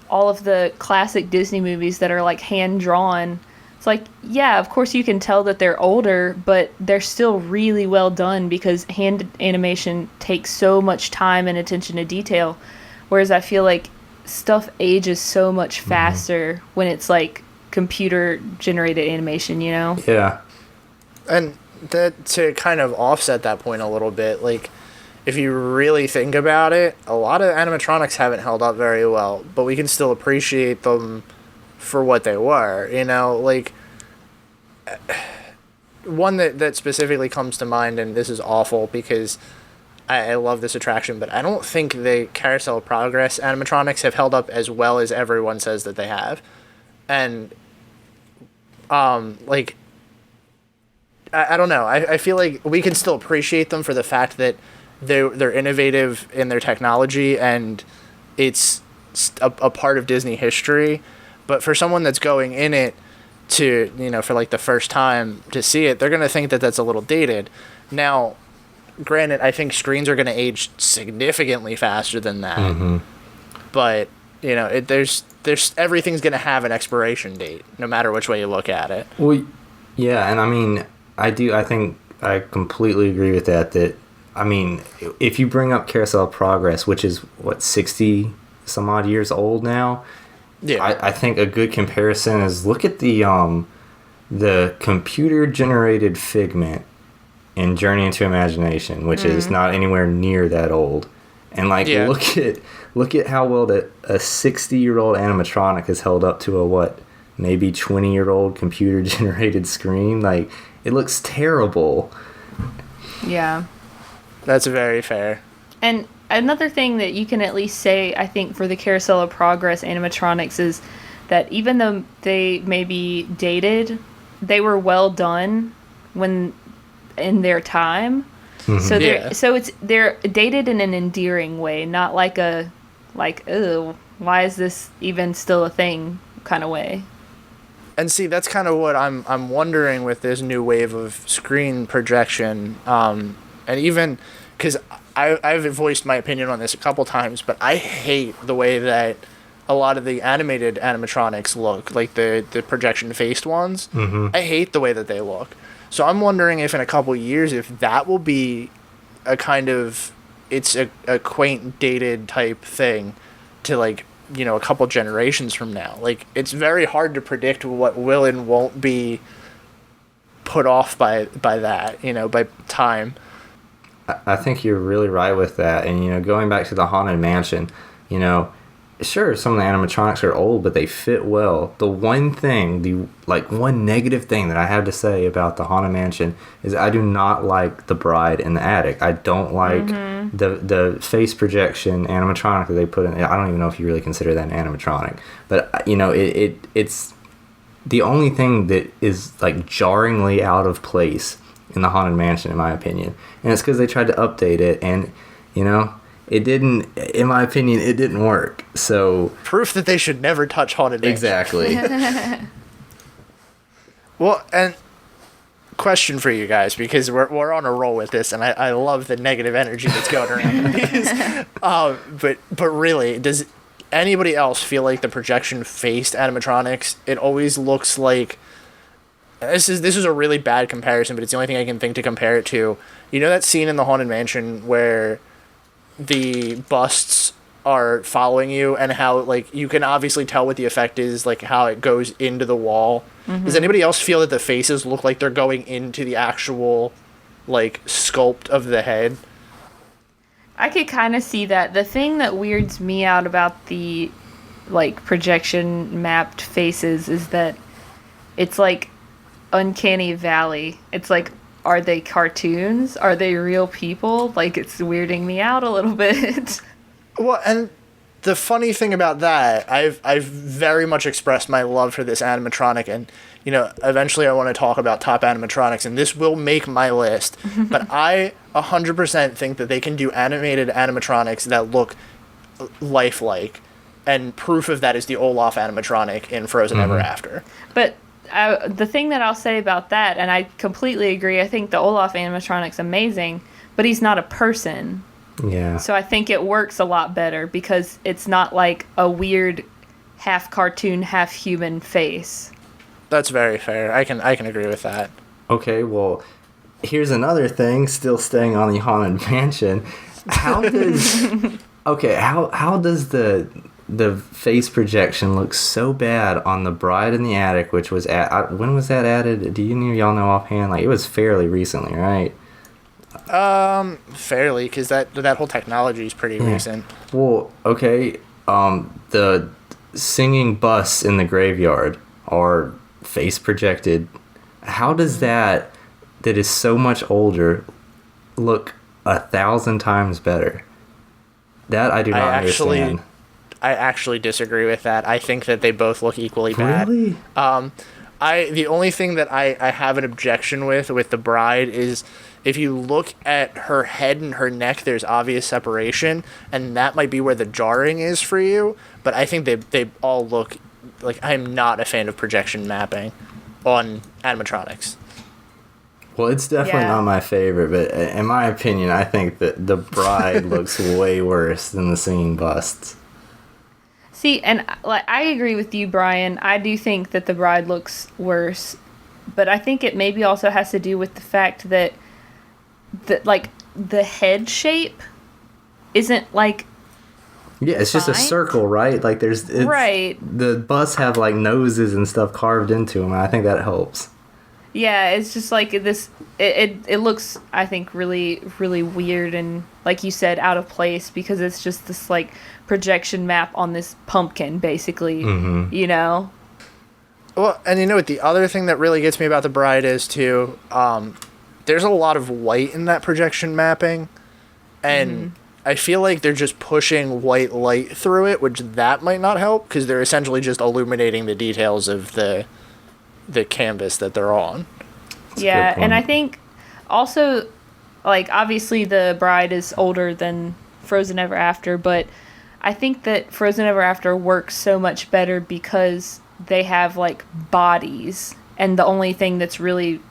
all of the classic Disney movies that are hand drawn, it's yeah, of course you can tell that they're older, but they're still really well done because hand animation takes so much time and attention to detail. Whereas I feel like stuff ages so much faster when it's computer generated animation, Yeah. And that, to kind of offset that point a little bit, if you really think about it, a lot of animatronics haven't held up very well, but we can still appreciate them for what they were, one that specifically comes to mind, and this is awful because I love this attraction, but I don't think the Carousel of Progress animatronics have held up as well as everyone says that they have. And I don't know. I feel like we can still appreciate them for the fact that they're innovative in their technology and it's a part of Disney history. But for someone that's going in it to, for the first time to see it, they're going to think that that's a little dated. Now, granted, I think screens are going to age significantly faster than that. Mm-hmm. But, there's everything's going to have an expiration date, no matter which way you look at it. Well, yeah, and I mean, I think I completely agree with that. If you bring up Carousel of Progress, which is, 60 some odd years old now, yeah, I think a good comparison is look at the computer-generated Figment and Journey into Imagination, which is not anywhere near that old. And like, look at how well that a 60-year-old animatronic has held up to a maybe 20-year-old computer generated screen. Like, it looks terrible. Yeah. That's very fair. And another thing that you can at least say, I think, for the Carousel of Progress animatronics is that even though they may be dated, they were well done when in their time. So they're dated in an endearing way, not like oh, why is this even still a thing kind of way. And see, that's kind of what I'm wondering with this new wave of screen projection, and even because I've voiced my opinion on this a couple times, but I hate the way that a lot of the animated animatronics look, like the projection-faced ones. I hate the way that they look. So I'm wondering if in a couple years, if that will be a kind of, it's a quaint, dated type thing to, like, you know, a couple generations from now. Like, it's very hard to predict what will and won't be put off by that, you know, by time. I think you're really right with that. And, you know, going back to the Haunted Mansion, you know, sure, some of the animatronics are old, but they fit well. The one thing, one negative thing that I have to say about the Haunted Mansion is I do not like the bride in the attic. I don't like the face projection animatronic that they put in. I don't even know if you really consider that an animatronic. But, you know, it's the only thing that is, like, jarringly out of place in the Haunted Mansion, in my opinion. And it's because they tried to update it, and, you know, it didn't, in my opinion, it didn't work. So proof that they should never touch Haunted Mansion. Exactly. Well, and question for you guys, because we're on a roll with this, and I love the negative energy that's going around these. But really, does anybody else feel like the projection-faced animatronics, it always looks like, this is a really bad comparison, but it's the only thing I can think to compare it to. You know that scene in the Haunted Mansion where the busts are following you, and how, like, you can obviously tell what the effect is, like how it goes into the wall. Does anybody else feel that the faces look like they're going into the actual, like, sculpt of the head? I could kind of see that. The thing that weirds me out about the, like, projection mapped faces is that it's like uncanny valley. It's like, are they cartoons? Are they real people? Like, it's weirding me out a little bit. Well, and the funny thing about that, I've very much expressed my love for this animatronic, and, you know, eventually I want to talk about top animatronics, and this will make my list. But I 100% think that they can do animated animatronics that look lifelike, and proof of that is the Olaf animatronic in Frozen Ever After. But the thing that I'll say about that, and I completely agree, I think the Olaf animatronic's amazing, but he's not a person. Yeah. So I think it works a lot better because it's not like a weird half cartoon, half human face. That's very fair. I can agree with that. Okay, well, here's another thing, still staying on the Haunted Mansion. How does how does the face projection looks so bad on the Bride in the Attic, which was when was that added? Do any of y'all know offhand? Like, it was fairly recently, right? Fairly, because that whole technology is pretty recent. Well, okay, the singing busts in the graveyard are face projected. How does that is so much older look 1,000 times better? That I do not understand. I actually disagree with that. I think that they both look equally bad. Really? The only thing that I have an objection with the Bride is if you look at her head and her neck, there's obvious separation, and that might be where the jarring is for you. But I think they all look like, I'm not a fan of projection mapping on animatronics. Well, it's definitely not my favorite, but in my opinion, I think that the Bride looks way worse than the singing busts. See, and like I agree with you, Brian. I do think that the Bride looks worse, but I think it maybe also has to do with the fact that the head shape isn't like. Yeah, it's just a circle, right? Like right. The busts have like noses and stuff carved into them, and I think that helps. Yeah, it's just like this. It looks, I think, really, really weird and, like you said, out of place because it's just this like projection map on this pumpkin, basically. Mm-hmm. You know. Well, and you know what? The other thing that really gets me about the bride is too. There's a lot of white in that projection mapping, and I feel like they're just pushing white light through it, which that might not help because they're essentially just illuminating the details of the canvas that they're on. Yeah, and I think also, like, obviously the bride is older than Frozen Ever After, but I think that Frozen Ever After works so much better because they have, like, bodies, and the only thing that's really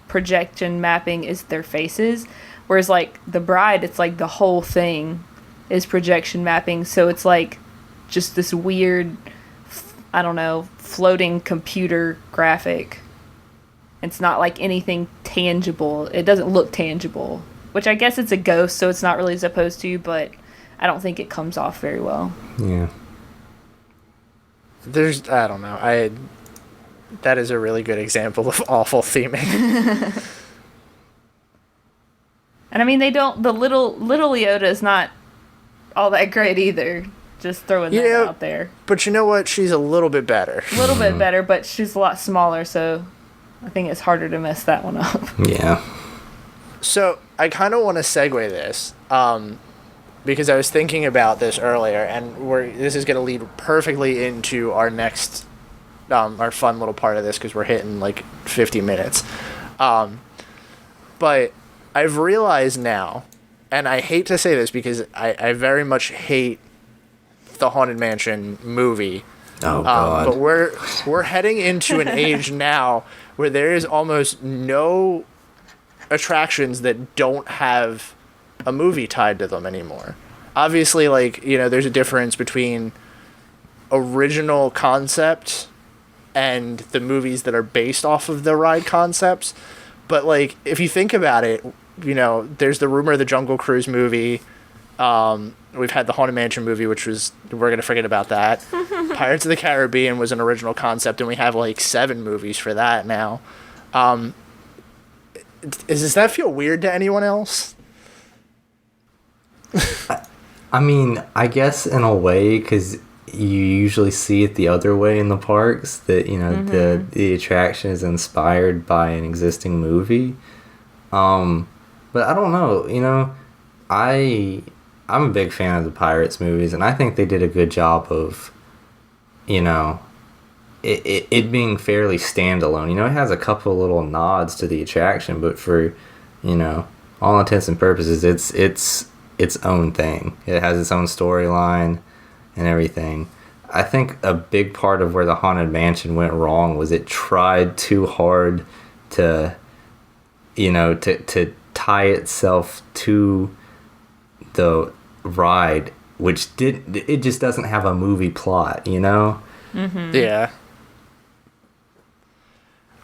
projection mapping is their faces, whereas, like, the bride, it's like the whole thing is projection mapping, so it's, like, just this weird, I don't know, floating computer graphic. It's not like anything tangible. It doesn't look tangible, which I guess it's a ghost, so it's not really supposed to, but I don't think it comes off very well. Yeah. I don't know. That is a really good example of awful theming. And I mean, the little Yoda is not all that great either. Just throwing that out there. But you know what? She's a little bit better. A little bit better, but she's a lot smaller, so I think it's harder to mess that one up. Yeah. So I kind of want to segue this because I was thinking about this earlier, and this is going to lead perfectly into our next, our fun little part of this because we're hitting like 50 minutes. But I've realized now, and I hate to say this because I very much hate the Haunted Mansion movie. Oh God! But we're heading into an age now where there is almost no attractions that don't have a movie tied to them anymore. Obviously, like, you know, there's a difference between original concept and the movies that are based off of the ride concepts. But like, if you think about it, you know, there's the Rumor of the Jungle Cruise movie. We've had the Haunted Mansion movie, which we're going to forget about that. Pirates of the Caribbean was an original concept, and we have like 7 movies for that now. Does that feel weird to anyone else? I mean, I guess in a way, because you usually see it the other way in the parks, that, you know, the attraction is inspired by an existing movie. But I don't know, you know, I'm a big fan of the Pirates movies, and I think they did a good job of, you know, it being fairly standalone. You know, it has a couple little nods to the attraction, but for, you know, all intents and purposes, it's its own thing. It has its own storyline and everything. I think a big part of where the Haunted Mansion went wrong was it tried too hard to, you know, to tie itself to the ride, which it just doesn't have a movie plot, you know? Yeah.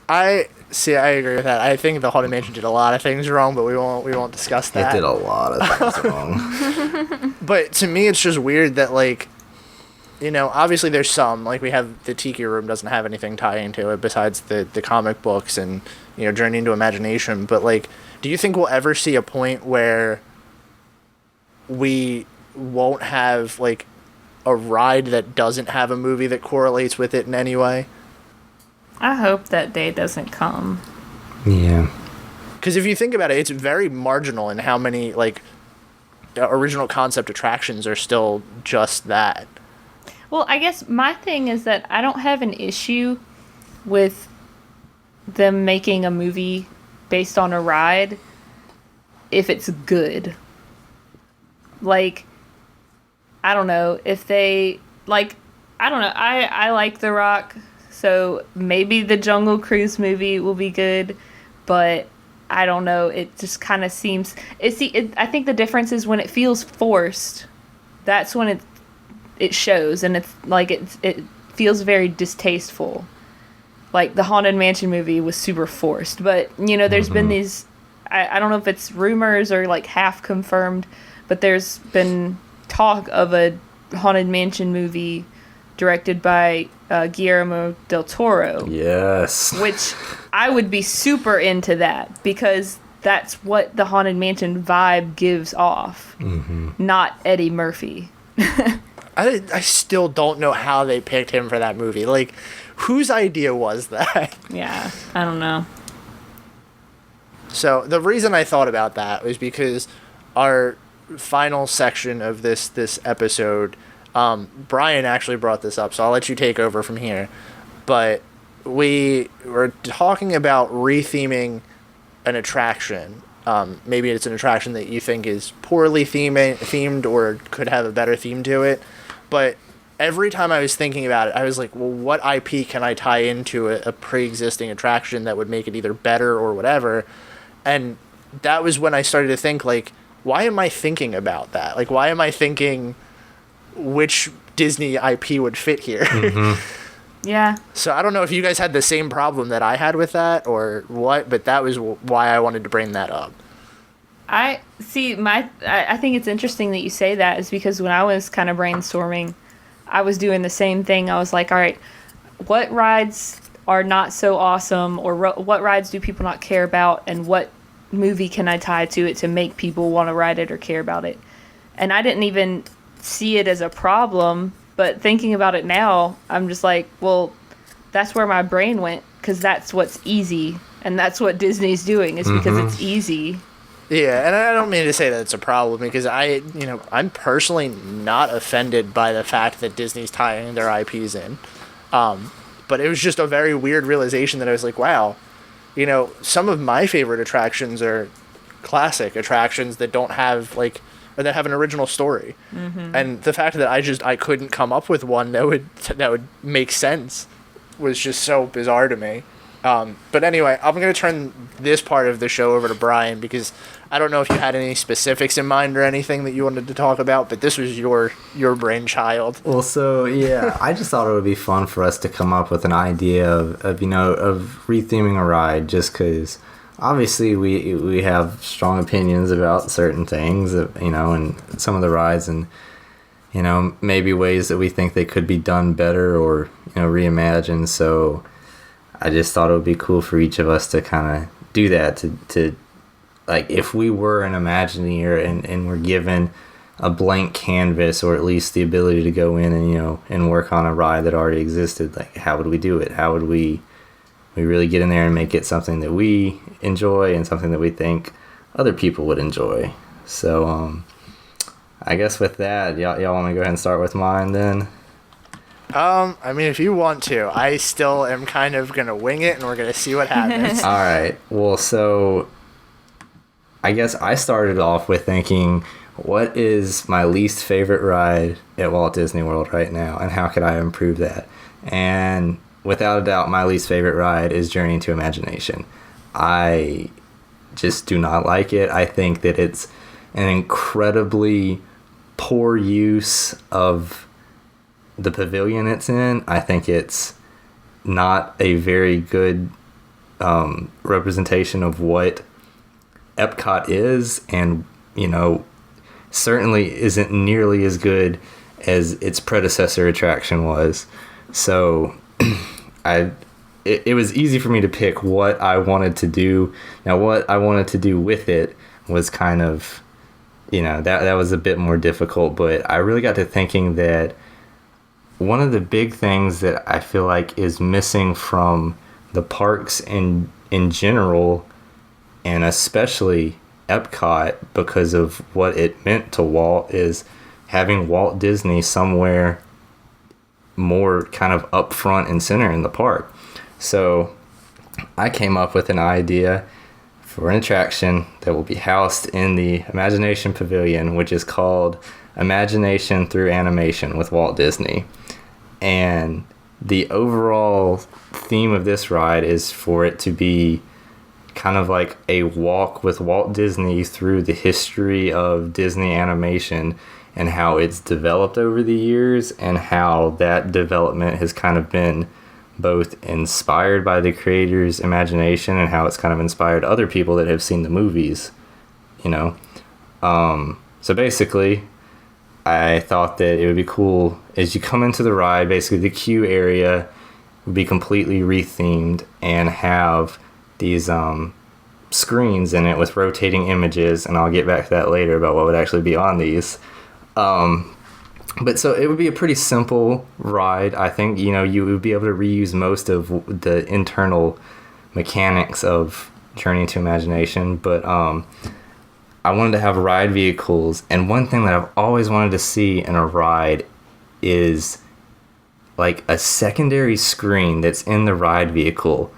I agree with that. I think the Haunted Mansion did a lot of things wrong, but we won't discuss that. It did a lot of things wrong. But to me, it's just weird that, like, you know, obviously there's some, like, we have the Tiki Room doesn't have anything tying to it besides the comic books and, you know, Journey into Imagination. But, like, do you think we'll ever see a point where we won't have, like, a ride that doesn't have a movie that correlates with it in any way? I hope that day doesn't come. Yeah. Because if you think about it, it's very marginal in how many, like, original concept attractions are still just that. Well, I guess my thing is that I don't have an issue with them making a movie based on a ride if it's good. Like, I don't know, if they, like, I don't know, I like The Rock, so maybe the Jungle Cruise movie will be good, but I don't know, it just kind of seems, I think the difference is when it feels forced, that's when it shows, and it's, like, it feels very distasteful. Like, the Haunted Mansion movie was super forced, but, you know, there's been these, I don't know if it's rumors or, like, half confirmed, but there's been talk of a Haunted Mansion movie directed by Guillermo del Toro. Yes. Which I would be super into that, because that's what the Haunted Mansion vibe gives off, not Eddie Murphy. I still don't know how they picked him for that movie. Like, whose idea was that? Yeah, I don't know. So the reason I thought about that was because our final section of this episode, Brian actually brought this up, so I'll let you take over from here. But we were talking about retheming an attraction. Maybe it's an attraction that you think is poorly themed or could have a better theme to it. But every time I was thinking about it, I was like, well, what IP can I tie into a pre-existing attraction that would make it either better or whatever? And that was when I started to think, like, why am I thinking about that? Like, why am I thinking which Disney IP would fit here? Yeah. So I don't know if you guys had the same problem that I had with that or what, but that was why I wanted to bring that up. I think it's interesting that you say that, is because when I was kind of brainstorming, I was doing the same thing. I was like, all right, what rides are not so awesome, or what rides do people not care about, and what movie can I tie to it to make people want to ride it or care about it? And I didn't even see it as a problem, but thinking about it now, I'm just like, well, that's where my brain went, because that's what's easy, and that's what Disney's doing, is because it's easy. Yeah, and I don't mean to say that it's a problem, because I'm personally not offended by the fact that Disney's tying their IPs in. But it was just a very weird realization that I was like, wow, some of my favorite attractions are classic attractions that don't have, like, or that have an original story. And the fact that I couldn't come up with one that would make sense was just so bizarre to me. But anyway, I'm going to turn this part of the show over to Brian, because I don't know if you had any specifics in mind or anything that you wanted to talk about, but this was your brainchild. Well, so, yeah, I just thought it would be fun for us to come up with an idea of retheming a ride, just because obviously we have strong opinions about certain things, and some of the rides, and, maybe ways that we think they could be done better or, reimagined. So I just thought it would be cool for each of us to kind of do that, to like, if we were an Imagineer and were given a blank canvas, or at least the ability to go in and work on a ride that already existed, like, how would we do it? How would we really get in there and make it something that we enjoy and something that we think other people would enjoy? So I guess with that, y'all want to go ahead and start with mine then? I mean, if you want to. I still am kind of going to wing it, and we're going to see what happens. All right. Well, so I guess I started off with thinking, what is my least favorite ride at Walt Disney World right now, and how could I improve that? And without a doubt, my least favorite ride is Journey into Imagination. I just do not like it. I think that it's an incredibly poor use of the pavilion it's in. I think it's not a very good representation of what Epcot is, and certainly isn't nearly as good as its predecessor attraction was. So it was easy for me to pick what I wanted to do. Now, what I wanted to do with it was kind of, that was a bit more difficult, but I really got to thinking that one of the big things that I feel like is missing from the parks in general, and especially Epcot, because of what it meant to Walt, is having Walt Disney somewhere more kind of up front and center in the park. So I came up with an idea for an attraction that will be housed in the Imagination Pavilion, which is called Imagination Through Animation with Walt Disney. And the overall theme of this ride is for it to be kind of like a walk with Walt Disney through the history of Disney animation and how it's developed over the years, and how that development has kind of been both inspired by the creator's imagination and how it's kind of inspired other people that have seen the movies, So basically, I thought that it would be cool is you come into the ride, basically the queue area would be completely rethemed and have these screens in it with rotating images, and I'll get back to that later about what would actually be on these. But so it would be a pretty simple ride. I think, you know, you would be able to reuse most of the internal mechanics of Journey into Imagination, but I wanted to have ride vehicles, and one thing that I've always wanted to see in a ride is like a secondary screen that's in the ride vehicle,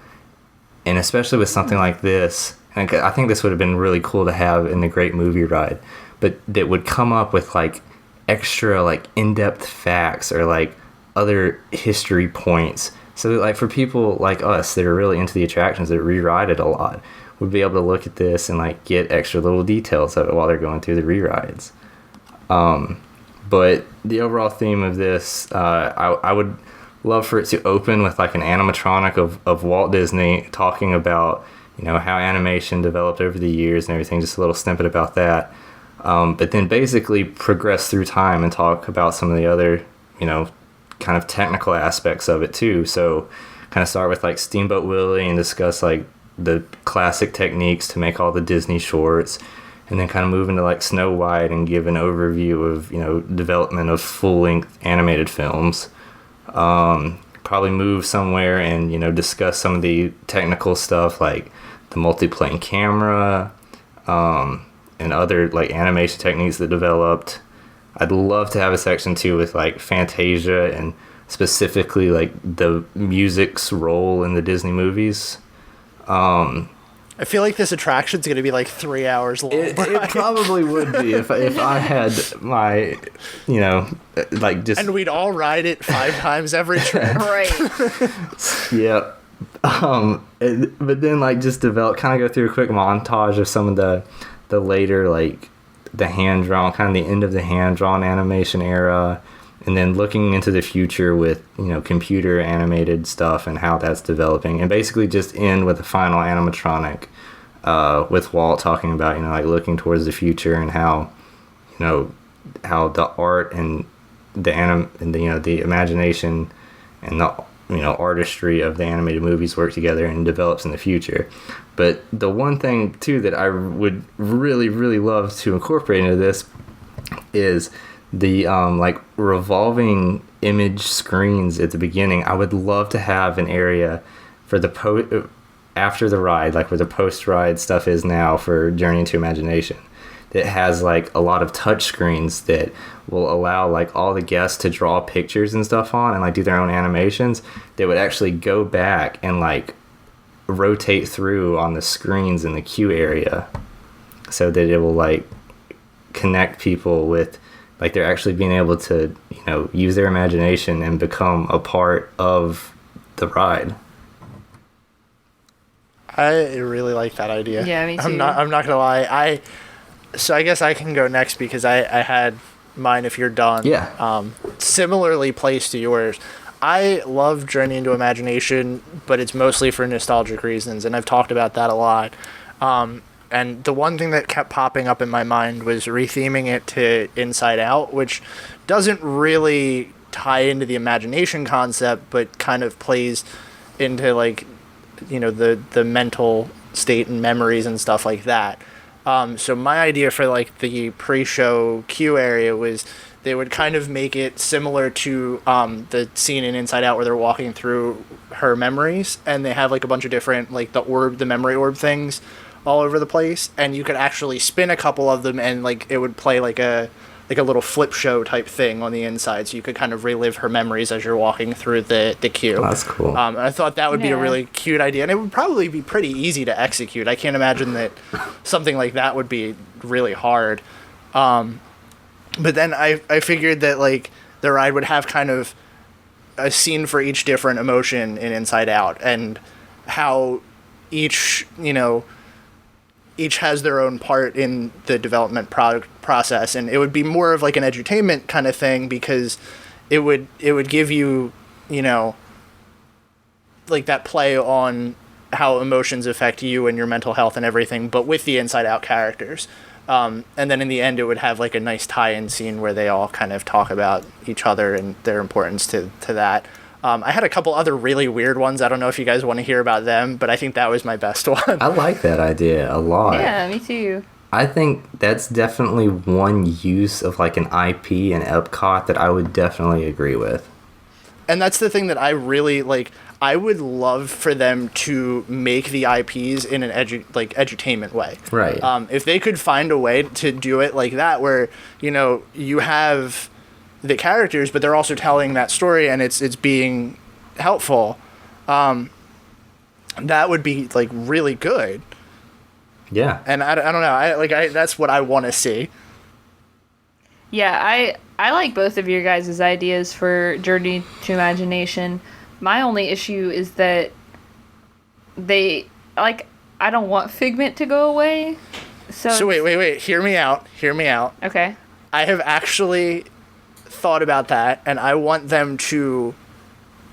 and especially with something like this, and I think this would have been really cool to have in the Great Movie Ride, but that would come up with like extra like in-depth facts or like other history points, so that like for people like us that are really into the attractions that re-ride it a lot would be able to look at this and like get extra little details of it while they're going through the re-rides. But the overall theme of this, I would love for it to open with like an animatronic of Walt Disney talking about, you know, how animation developed over the years and everything, just a little snippet about that. But then basically progress through time and talk about some of the other, you know, kind of technical aspects of it too. So kind of start with like Steamboat Willie and discuss like the classic techniques to make all the Disney shorts, and then kind of move into like Snow White and give an overview of, you know, development of full-length animated films. Probably move somewhere and, you know, discuss some of the technical stuff like the multi-plane camera, and other like animation techniques that developed. I'd love to have a section too with like Fantasia and specifically like the music's role in the Disney movies. I feel like this attraction's going to be like 3 hours long. It probably would be if I had my, you know, like just... And we'd all ride it 5 times every trip. Right. Yeah. But then like just kind of go through a quick montage of some of the later, like the hand-drawn, kind of the end of the hand-drawn animation era, and then looking into the future with, you know, computer animated stuff and how that's developing, and basically just end with a final animatronic with Walt talking about, you know, like looking towards the future and how, you know, how the art and you know, the imagination and the, you know, artistry of the animated movies work together and develops in the future. But the one thing too that I would really, really love to incorporate into this is the like revolving image screens at the beginning. I would love to have an area for the after the ride, like where the post-ride stuff is now for Journey into Imagination, that has like a lot of touch screens that will allow like all the guests to draw pictures and stuff on and like do their own animations. They would actually go back and like rotate through on the screens in the queue area, so that it will like connect people with, like, they're actually being able to, you know, use their imagination and become a part of the ride. I really like that idea. Yeah, me too. I'm not gonna lie. So I guess I can go next because I had mine if you're done. Yeah. Similarly placed to yours. I love Journey into Imagination, but it's mostly for nostalgic reasons, and I've talked about that a lot. And the one thing that kept popping up in my mind was retheming it to Inside Out, which doesn't really tie into the imagination concept, but kind of plays into, like, you know, the mental state and memories and stuff like that. So my idea for, like, the pre-show queue area was they would kind of make it similar to the scene in Inside Out where they're walking through her memories, and they have, like, a bunch of different, like, the memory orb things all over the place, and you could actually spin a couple of them, and, like, it would play like a little flip show type thing on the inside, so you could kind of relive her memories as you're walking through the queue. Oh, that's cool. And I thought that would be a really cute idea, and it would probably be pretty easy to execute. I can't imagine that something like that would be really hard. But then I figured that, like, the ride would have kind of a scene for each different emotion in Inside Out, and how each has their own part in the development process, and it would be more of like an edutainment kind of thing, because it would give you, you know, like that play on how emotions affect you and your mental health and everything, but with the Inside Out characters. And then in the end, it would have like a nice tie-in scene where they all kind of talk about each other and their importance to that. I had a couple other really weird ones. I don't know if you guys want to hear about them, but I think that was my best one. I like that idea a lot. Yeah, me too. I think that's definitely one use of like an IP in Epcot that I would definitely agree with. And that's the thing that I really like. I would love for them to make the IPs in an edutainment way. Right. If they could find a way to do it like that, where you have the characters, but they're also telling that story, and it's being helpful. That would be like really good. Yeah. And I don't know. That's what I want to see. Yeah, I like both of your guys' ideas for Journey to Imagination. My only issue is that I don't want Figment to go away. So wait. Hear me out. Okay. I have actually thought about that, and I want them to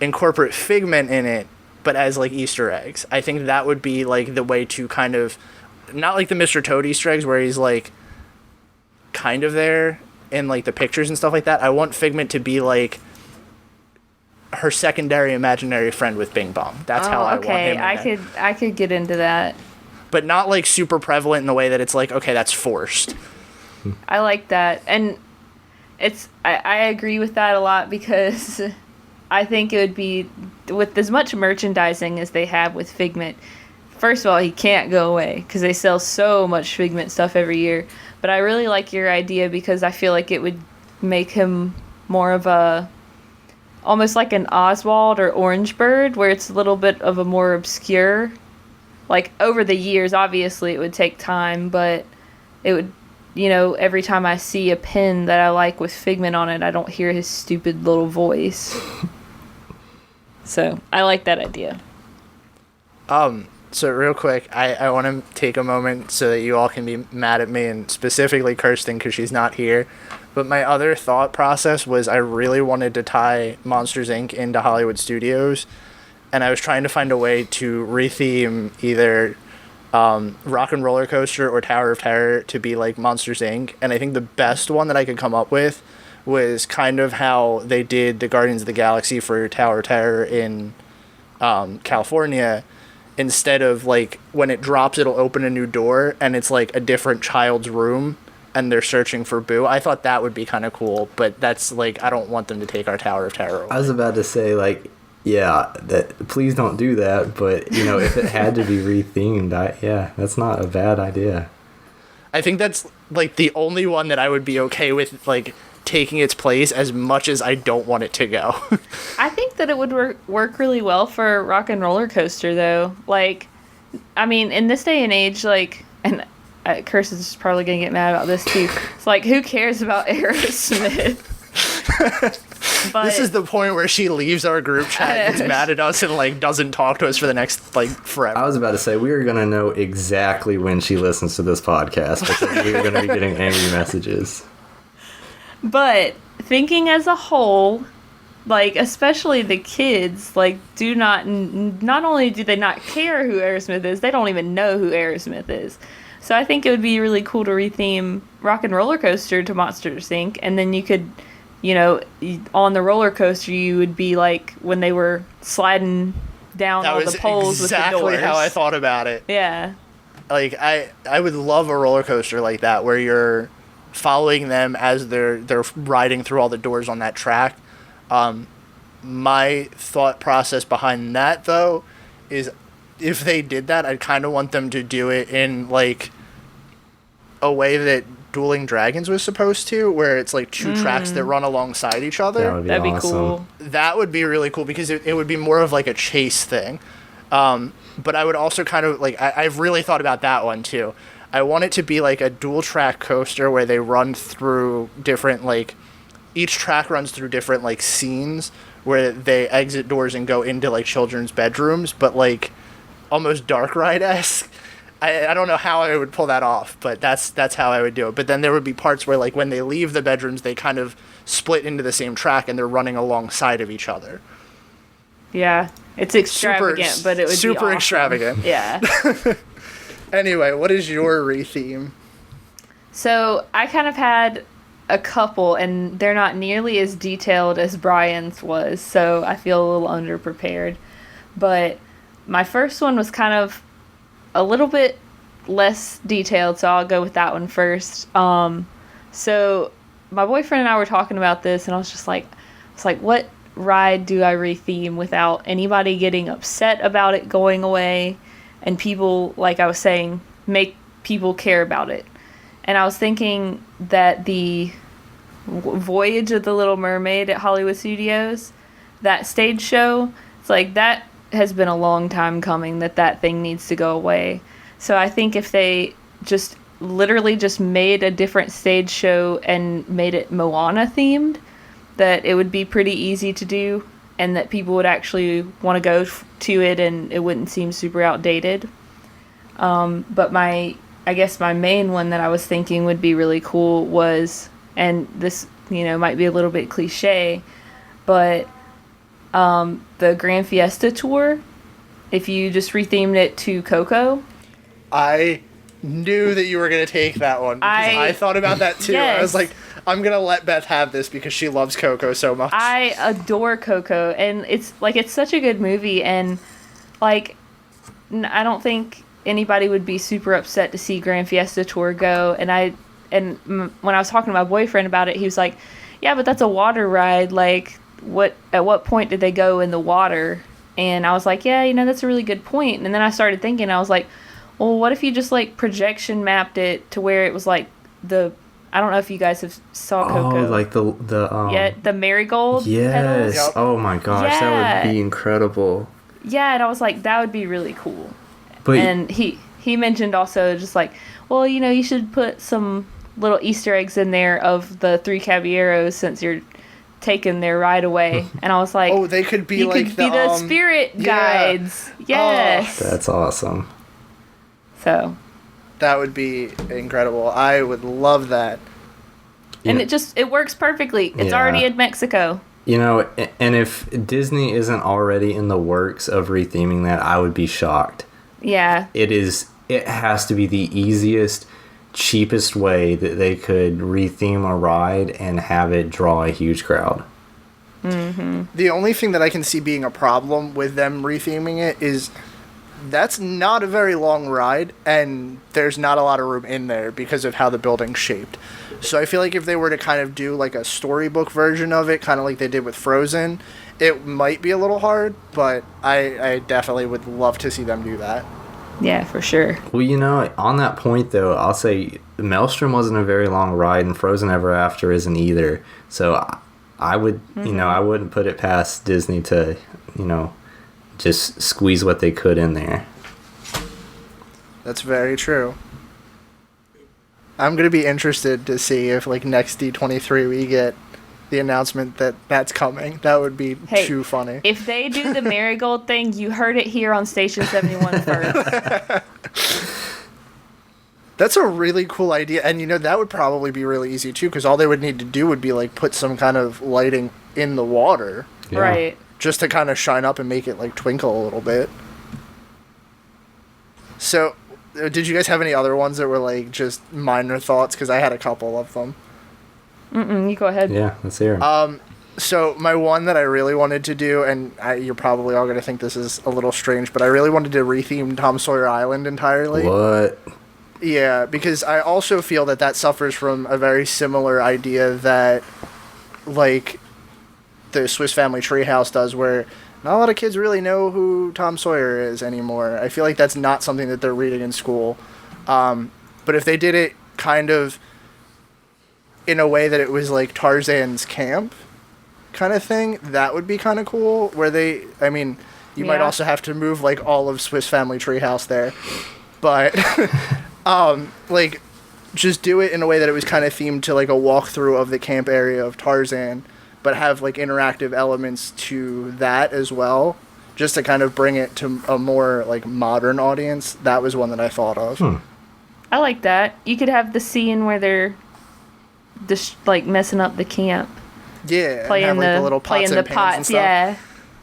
incorporate Figment in it, but as like Easter eggs. I think that would be like the way to kind of, not like the Mr. Toad Easter eggs where he's like kind of there in like the pictures and stuff like that. I want Figment to be like her secondary imaginary friend with Bing Bong. That's how I want him in I could get into that. But not like super prevalent in the way that it's like, okay, that's forced. I like that. And I agree with that a lot, because I think it would be, with as much merchandising as they have with Figment, first of all, he can't go away because they sell so much Figment stuff every year. But I really like your idea, because I feel like it would make him more of almost like an Oswald or Orange Bird, where it's a little bit of a more obscure, like over the years, obviously it would take time, but it would, every time I see a pin that I like with Figment on it, I don't hear his stupid little voice. So I like that idea. So real quick, I want to take a moment so that you all can be mad at me, and specifically Kirsten because she's not here. But my other thought process was I really wanted to tie Monsters, Inc. into Hollywood Studios, and I was trying to find a way to retheme either Rock and Roller Coaster or Tower of Terror to be like Monsters, Inc. And I think the best one that I could come up with was kind of how they did the Guardians of the Galaxy for Tower of Terror in California. Instead of like when it drops, it'll open a new door and it's like a different child's room and they're searching for Boo. I thought that would be kind of cool, but that's like, I don't want them to take our Tower of Terror away. I was about to say, like, yeah, that please don't do that, but if it had to be rethemed, that's not a bad idea. I think that's like the only one that I would be okay with like taking its place, as much as I don't want it to go. I think that it would work really well for Rock and Roller Coaster, though. Like, I mean, in this day and age, like, and Kirsten's probably gonna get mad about this too. It's like, who cares about Aerosmith? But this is the point where she leaves our group chat, gets mad at us, and like doesn't talk to us for the next like forever. I was about to say, we are gonna know exactly when she listens to this podcast, because we are gonna be getting angry messages. But thinking as a whole, like, especially the kids, like, not only do they not care who Aerosmith is, they don't even know who Aerosmith is. So I think it would be really cool to retheme Rock and Roller Coaster to Monsters, Inc. And then you could, on the roller coaster, you would be like when they were sliding down all the poles with the doors. That was exactly how I thought about it. Yeah. Like, I would love a roller coaster like that, where you're following them as they're riding through all the doors on that track. My thought process behind that, though, is if they did that, I'd kind of want them to do it in like a way that Dueling Dragons was supposed to, where it's like two tracks that run alongside each other. That'd be awesome. Cool. That would be really cool, because it would be more of like a chase thing. But I would also kind of like, I've really thought about that one too. I want it to be like a dual track coaster where they run through different, like, each track runs through different like scenes where they exit doors and go into like children's bedrooms, but like almost Dark Ride-esque. I don't know how I would pull that off, but that's how I would do it. But then there would be parts where like when they leave the bedrooms, they kind of split into the same track and they're running alongside of each other. Yeah, it's extravagant, but it would be super awesome. extravagant. Yeah. Anyway, what is your retheme? So I kind of had a couple, and they're not nearly as detailed as Brian's was, so I feel a little underprepared. But my first one was kind of a little bit less detailed, so I'll go with that one first. So my boyfriend and I were talking about this, and I was like, what ride do I retheme without anybody getting upset about it going away, and people, like I was saying, make people care about it? And I was thinking that the Voyage of the Little Mermaid at Hollywood Studios, that stage show, it's like that has been a long time coming, that thing needs to go away. So I think if they just literally just made a different stage show and made it Moana themed, that it would be pretty easy to do, and that people would actually want to go to it, and it wouldn't seem super outdated. But I guess my main one that I was thinking would be really cool was, and this, might be a little bit cliche, but the Grand Fiesta Tour, if you just rethemed it to Coco. I knew that you were going to take that one, because I thought about that too. Yes. I was like, I'm going to let Beth have this because she loves Coco so much. I adore Coco, and it's such a good movie, and I don't think anybody would be super upset to see Grand Fiesta Tour go. And when I was talking to my boyfriend about it, he was like, yeah, but that's a water ride. Like, at what point did they go in the water? And I was like, yeah, that's a really good point. And then I started thinking, I was like, well, what if you just projection mapped it to where it was I don't know if you guys have saw Coco. Oh, like the marigold yes petals. Yep. Oh my gosh, Yeah. that would be incredible. Yeah, and I was like, that would be really cool. But And he mentioned also just well, you should put some little Easter eggs in there of the Three Caballeros since you're taking their ride away. And I was like, oh, they could be you could be the spirit guides. Yes. that's awesome. So. That would be incredible. I would love that. And Yeah. it works perfectly. It's Yeah. already in Mexico. And if Disney isn't already in the works of retheming that, I would be shocked. Yeah. It has to be the easiest, cheapest way that they could retheme a ride and have it draw a huge crowd. Mm-hmm. The only thing that I can see being a problem with them retheming it is that's not a very long ride, and there's not a lot of room in there because of how the building's shaped. So I feel like if they were to kind of do a storybook version of it, kind of like they did with Frozen, it might be a little hard, but I definitely would love to see them do that. Yeah, for sure. Well, on that point, though, I'll say Maelstrom wasn't a very long ride, and Frozen Ever After isn't either. So I would, I wouldn't put it past Disney to, just squeeze what they could in there. That's very true. I'm going to be interested to see if, next D23 we get the announcement that that's coming. That would be too funny. If they do the marigold thing, you heard it here on Station 71 first. That's a really cool idea. And, that would probably be really easy, too, because all they would need to do would be, put some kind of lighting in the water. Yeah. Right. Just to kind of shine up and make it, twinkle a little bit. So, did you guys have any other ones that were, just minor thoughts? Because I had a couple of them. You go ahead. Yeah, let's hear 'em. So my one that I really wanted to do, and you're probably all going to think this is a little strange, but I really wanted to retheme Tom Sawyer Island entirely. What? Yeah, because I also feel that suffers from a very similar idea that, the Swiss Family Treehouse does, where not a lot of kids really know who Tom Sawyer is anymore. I feel like that's not something that they're reading in school. But if they did it kind of in a way that it was like Tarzan's camp kind of thing, that would be kind of cool, where you might also have to move all of Swiss Family Treehouse there, but just do it in a way that it was kind of themed to a walkthrough of the camp area of Tarzan, but have interactive elements to that as well, just to kind of bring it to a more modern audience. That was one that I thought of. I like that. You could have the scene where they're just messing up the camp. Yeah, Playing and have, the little pots playing and the pans pots. and stuff. Yeah,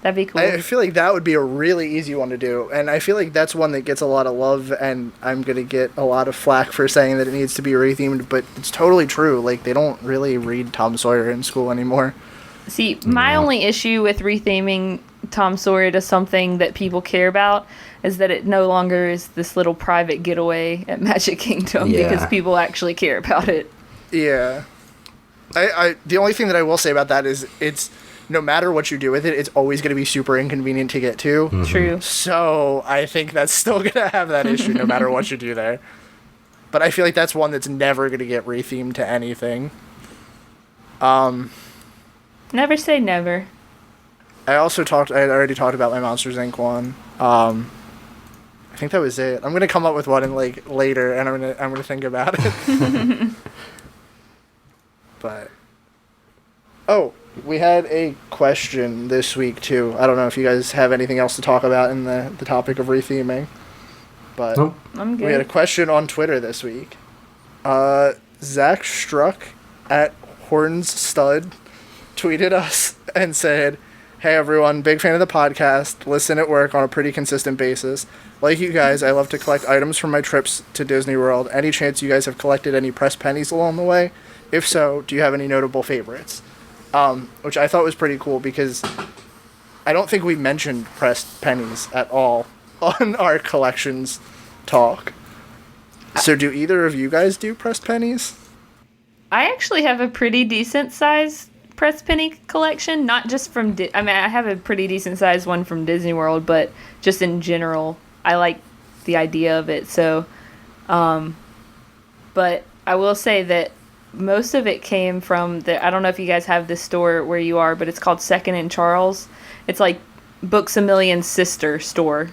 That'd be cool. I feel like that would be a really easy one to do, and I feel like that's one that gets a lot of love, and I'm gonna get a lot of flack for saying that it needs to be rethemed, but it's totally true. Like, they don't really read Tom Sawyer in school anymore. See, my only issue with retheming Tom Sawyer to something that people care about is that it no longer is this little private getaway at Magic Kingdom because people actually care about it. Yeah. I the only thing that I will say about that is it's no matter what you do with it, it's always going to be super inconvenient to get to. Mm-hmm. True. So I think that's still going to have that issue no matter what you do there. But I feel like that's one that's never going to get rethemed to anything. Never say never. I already talked about my Monsters Inc. one. I think that was it. I'm going to come up with one later, and I'm going to think about it. But we had a question this week too. I don't know if you guys have anything else to talk about in the topic of retheming, but Nope. I'm good. we had a question on Twitter this week. Zach Struck at Horns Stud tweeted us and said, "Hey everyone, big fan of the podcast. Listen at work on a pretty consistent basis. Like you guys, I love to collect items from my trips to Disney World. Any chance you guys have collected any pressed pennies along the way? If so, do you have any notable favorites?" Which I thought was pretty cool because I don't think we mentioned pressed pennies at all on our collections talk. So do either of you guys do pressed pennies? I actually have a pretty decent sized pressed penny collection, not just from I have a pretty decent sized one from Disney World, but just in general, I like the idea of it. So, but I will say that most of it came from I don't know if you guys have this store where you are, but it's called Second and Charles. It's like Books A Million's sister store,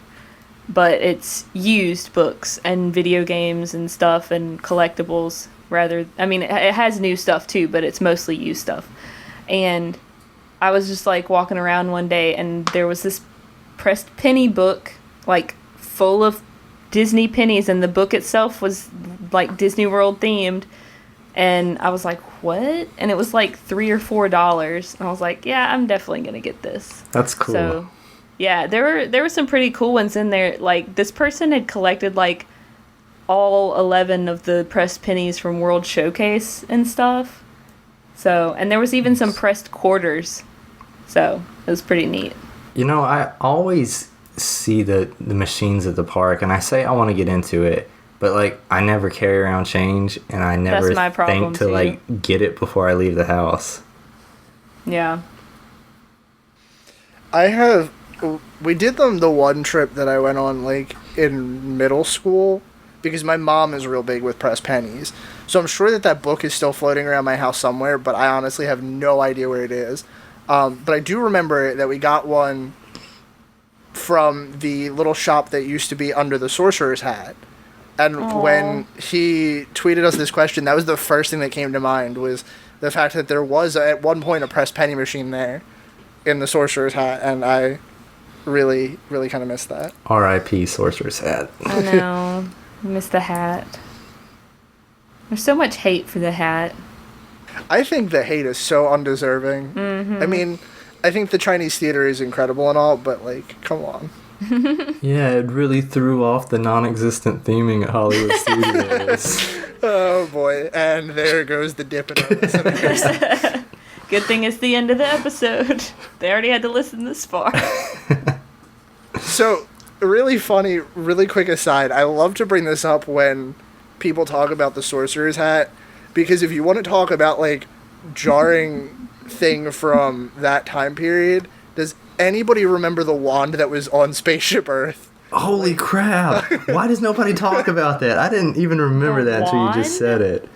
but it's used books and video games and stuff and collectibles rather. I mean, it has new stuff too, but it's mostly used stuff. And I was just like walking around one day and there was this pressed penny book, like full of Disney pennies, and the book itself was like Disney World themed. And I was like, what? And it was like $3 or $4. And I was like, yeah, I'm definitely going to get this. That's cool. So, yeah, there were some pretty cool ones in there. Like, this person had collected, like, all 11 of the pressed pennies from World Showcase and stuff. So, and there was even some pressed quarters. So, it was pretty neat. You know, I always see the machines at the park, and I say I want to get into it. But, like, I never carry around change, and I never That's my problem, think to, too. like, get it before I leave the house. Yeah. We did them the one trip that I went on, like, in middle school, because my mom is real big with pressed pennies. So I'm sure that book is still floating around my house somewhere, but I honestly have no idea where it is. But I do remember that we got one from the little shop that used to be under the Sorcerer's Hat. And Aww. when he tweeted us this question, that was the first thing that came to mind, was the fact that there was at one point a pressed penny machine there in the Sorcerer's Hat, and I really, really kind of missed that. R.I.P. Sorcerer's Hat. I know. I miss the hat. There's so much hate for the hat. I think the hate is so undeserving. Mm-hmm. I mean, I think the Chinese theater is incredible and all, but, like, come on. Yeah, it really threw off the non-existent theming at Hollywood Studios. Oh, boy. And there goes the dip in our listeners. Good thing it's the end of the episode. They already had to listen this far. So, really funny, really quick aside, I love to bring this up when people talk about the Sorcerer's Hat, because if you want to talk about, like, jarring thing from that time period, does anybody remember the wand that was on Spaceship Earth? Holy crap! Why does nobody talk about that? I didn't even remember The that until you just wand? said it.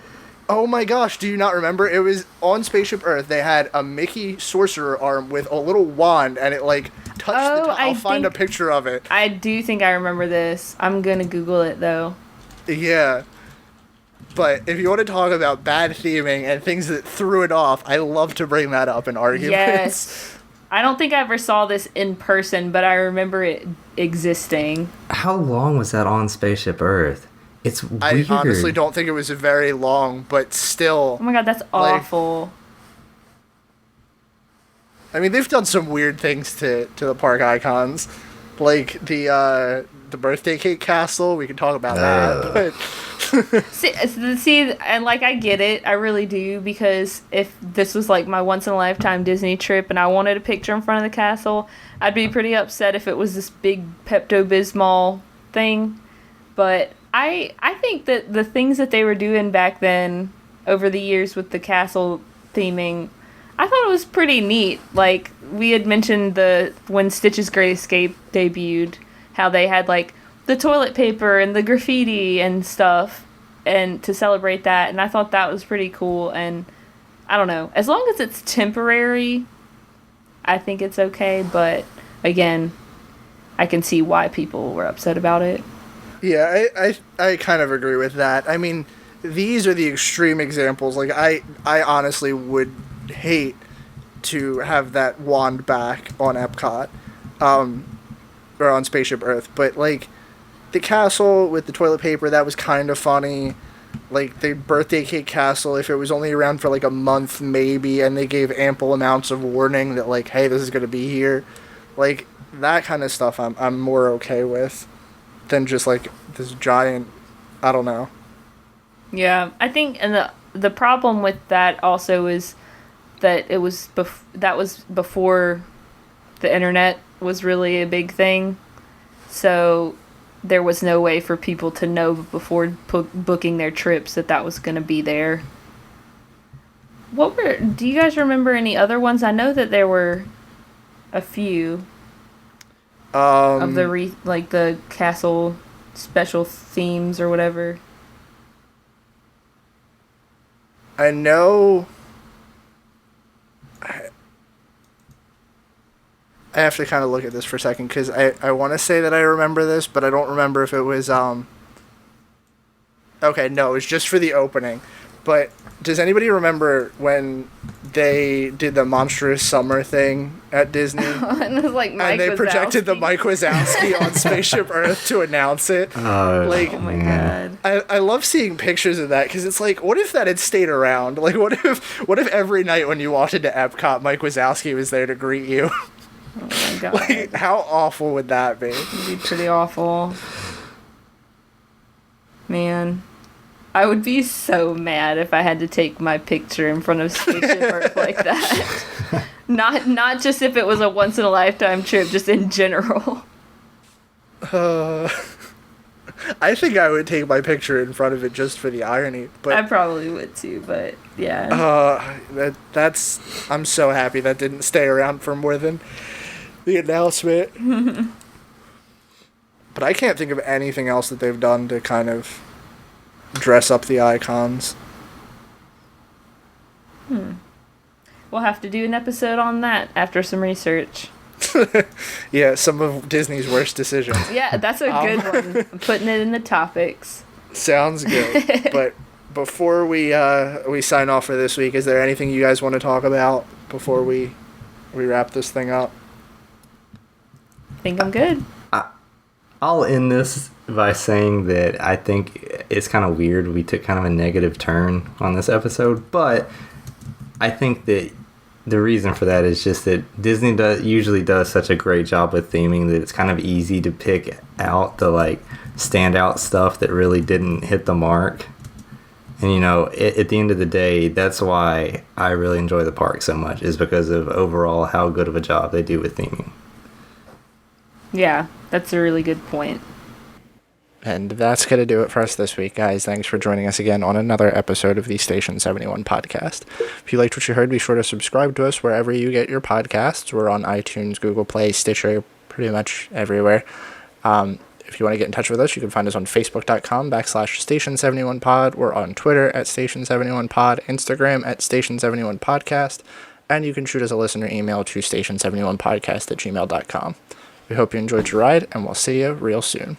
Oh my gosh, do you not remember? It was on Spaceship Earth. They had a Mickey sorcerer arm with a little wand, and it, like, touched the top. I'll find a picture of it. I do think I remember this. I'm gonna Google it, though. Yeah. But if you want to talk about bad theming and things that threw it off, I love to bring that up in arguments. Yes. I don't think I ever saw this in person, but I remember it existing. How long was that on Spaceship Earth? It's weird. I honestly don't think it was very long, but still. Oh my god, that's awful. I mean, they've done some weird things to the park icons, like the birthday cake castle. We can talk about that. But See, and like I get it, I really do, because if this was like my once in a lifetime Disney trip and I wanted a picture in front of the castle, I'd be pretty upset if it was this big Pepto-Bismol thing. But I think that the things that they were doing back then over the years with the castle theming, I thought it was pretty neat. Like, we had mentioned when Stitch's Great Escape debuted, how they had, like, the toilet paper and the graffiti and stuff, and to celebrate that, and I thought that was pretty cool. And I don't know, as long as it's temporary, I think it's okay, but again, I can see why people were upset about it. Yeah, I kind of agree with that. I mean, these are the extreme examples. Like, I honestly would hate to have that wand back on Epcot, or on Spaceship Earth. But, like, the castle with the toilet paper, that was kind of funny. Like, the birthday cake castle, if it was only around for, like, a month, maybe, and they gave ample amounts of warning that, like, hey, this is going to be here. Like, that kind of stuff I'm more okay with than just, like, this giant, I don't know. Yeah, I think, and the problem with that also is that it was that was before the internet was really a big thing, so there was no way for people to know before booking their trips that was going to be there. Do you guys remember any other ones? I know that there were a few of the the castle special themes or whatever. I know. I have to kind of look at this for a second, because I want to say that I remember this, but I don't remember if it was okay, no, it was just for the opening. But does anybody remember when they did the Monstrous Summer thing at Disney? And it was like Mike and they Wazowski. projected the Mike Wazowski on Spaceship Earth to announce it. Like, oh my god! I love seeing pictures of that, because it's like, what if that had stayed around? Like, what if every night when you walked into Epcot, Mike Wazowski was there to greet you? Oh my god! Like, how awful would that be? It'd be pretty awful. Man, I would be so mad if I had to take my picture in front of Spaceship Earth like that. Not just if it was a once in a lifetime trip, just in general. I think I would take my picture in front of it just for the irony. But I probably would too, but yeah. I'm so happy that didn't stay around for more than the announcement. But I can't think of anything else that they've done to kind of dress up the icons. We'll have to do an episode on that after some research. Yeah, some of Disney's worst decisions. Yeah, that's a good one. I'm putting it in the topics. Sounds good. But before we sign off for this week, is there anything you guys want to talk about before we wrap this thing up? I think I'm good. I'll end this by saying that I think it's kind of weird we took kind of a negative turn on this episode, but I think that the reason for that is just that Disney usually does such a great job with theming that it's kind of easy to pick out the like standout stuff that really didn't hit the mark. And you know, at the end of the day, that's why I really enjoy the park so much, is because of overall how good of a job they do with theming. Yeah, that's a really good point. And that's going to do it for us this week, guys. Thanks for joining us again on another episode of the Station 71 podcast. If you liked what you heard, be sure to subscribe to us wherever you get your podcasts. We're on iTunes, Google Play, Stitcher, pretty much everywhere. If you want to get in touch with us, you can find us on Facebook.com/Station71Pod. We're on Twitter at Station71Pod, Instagram at Station71Podcast, and you can shoot us a listener email to Station71Podcast@gmail.com. We hope you enjoyed your ride, and we'll see you real soon.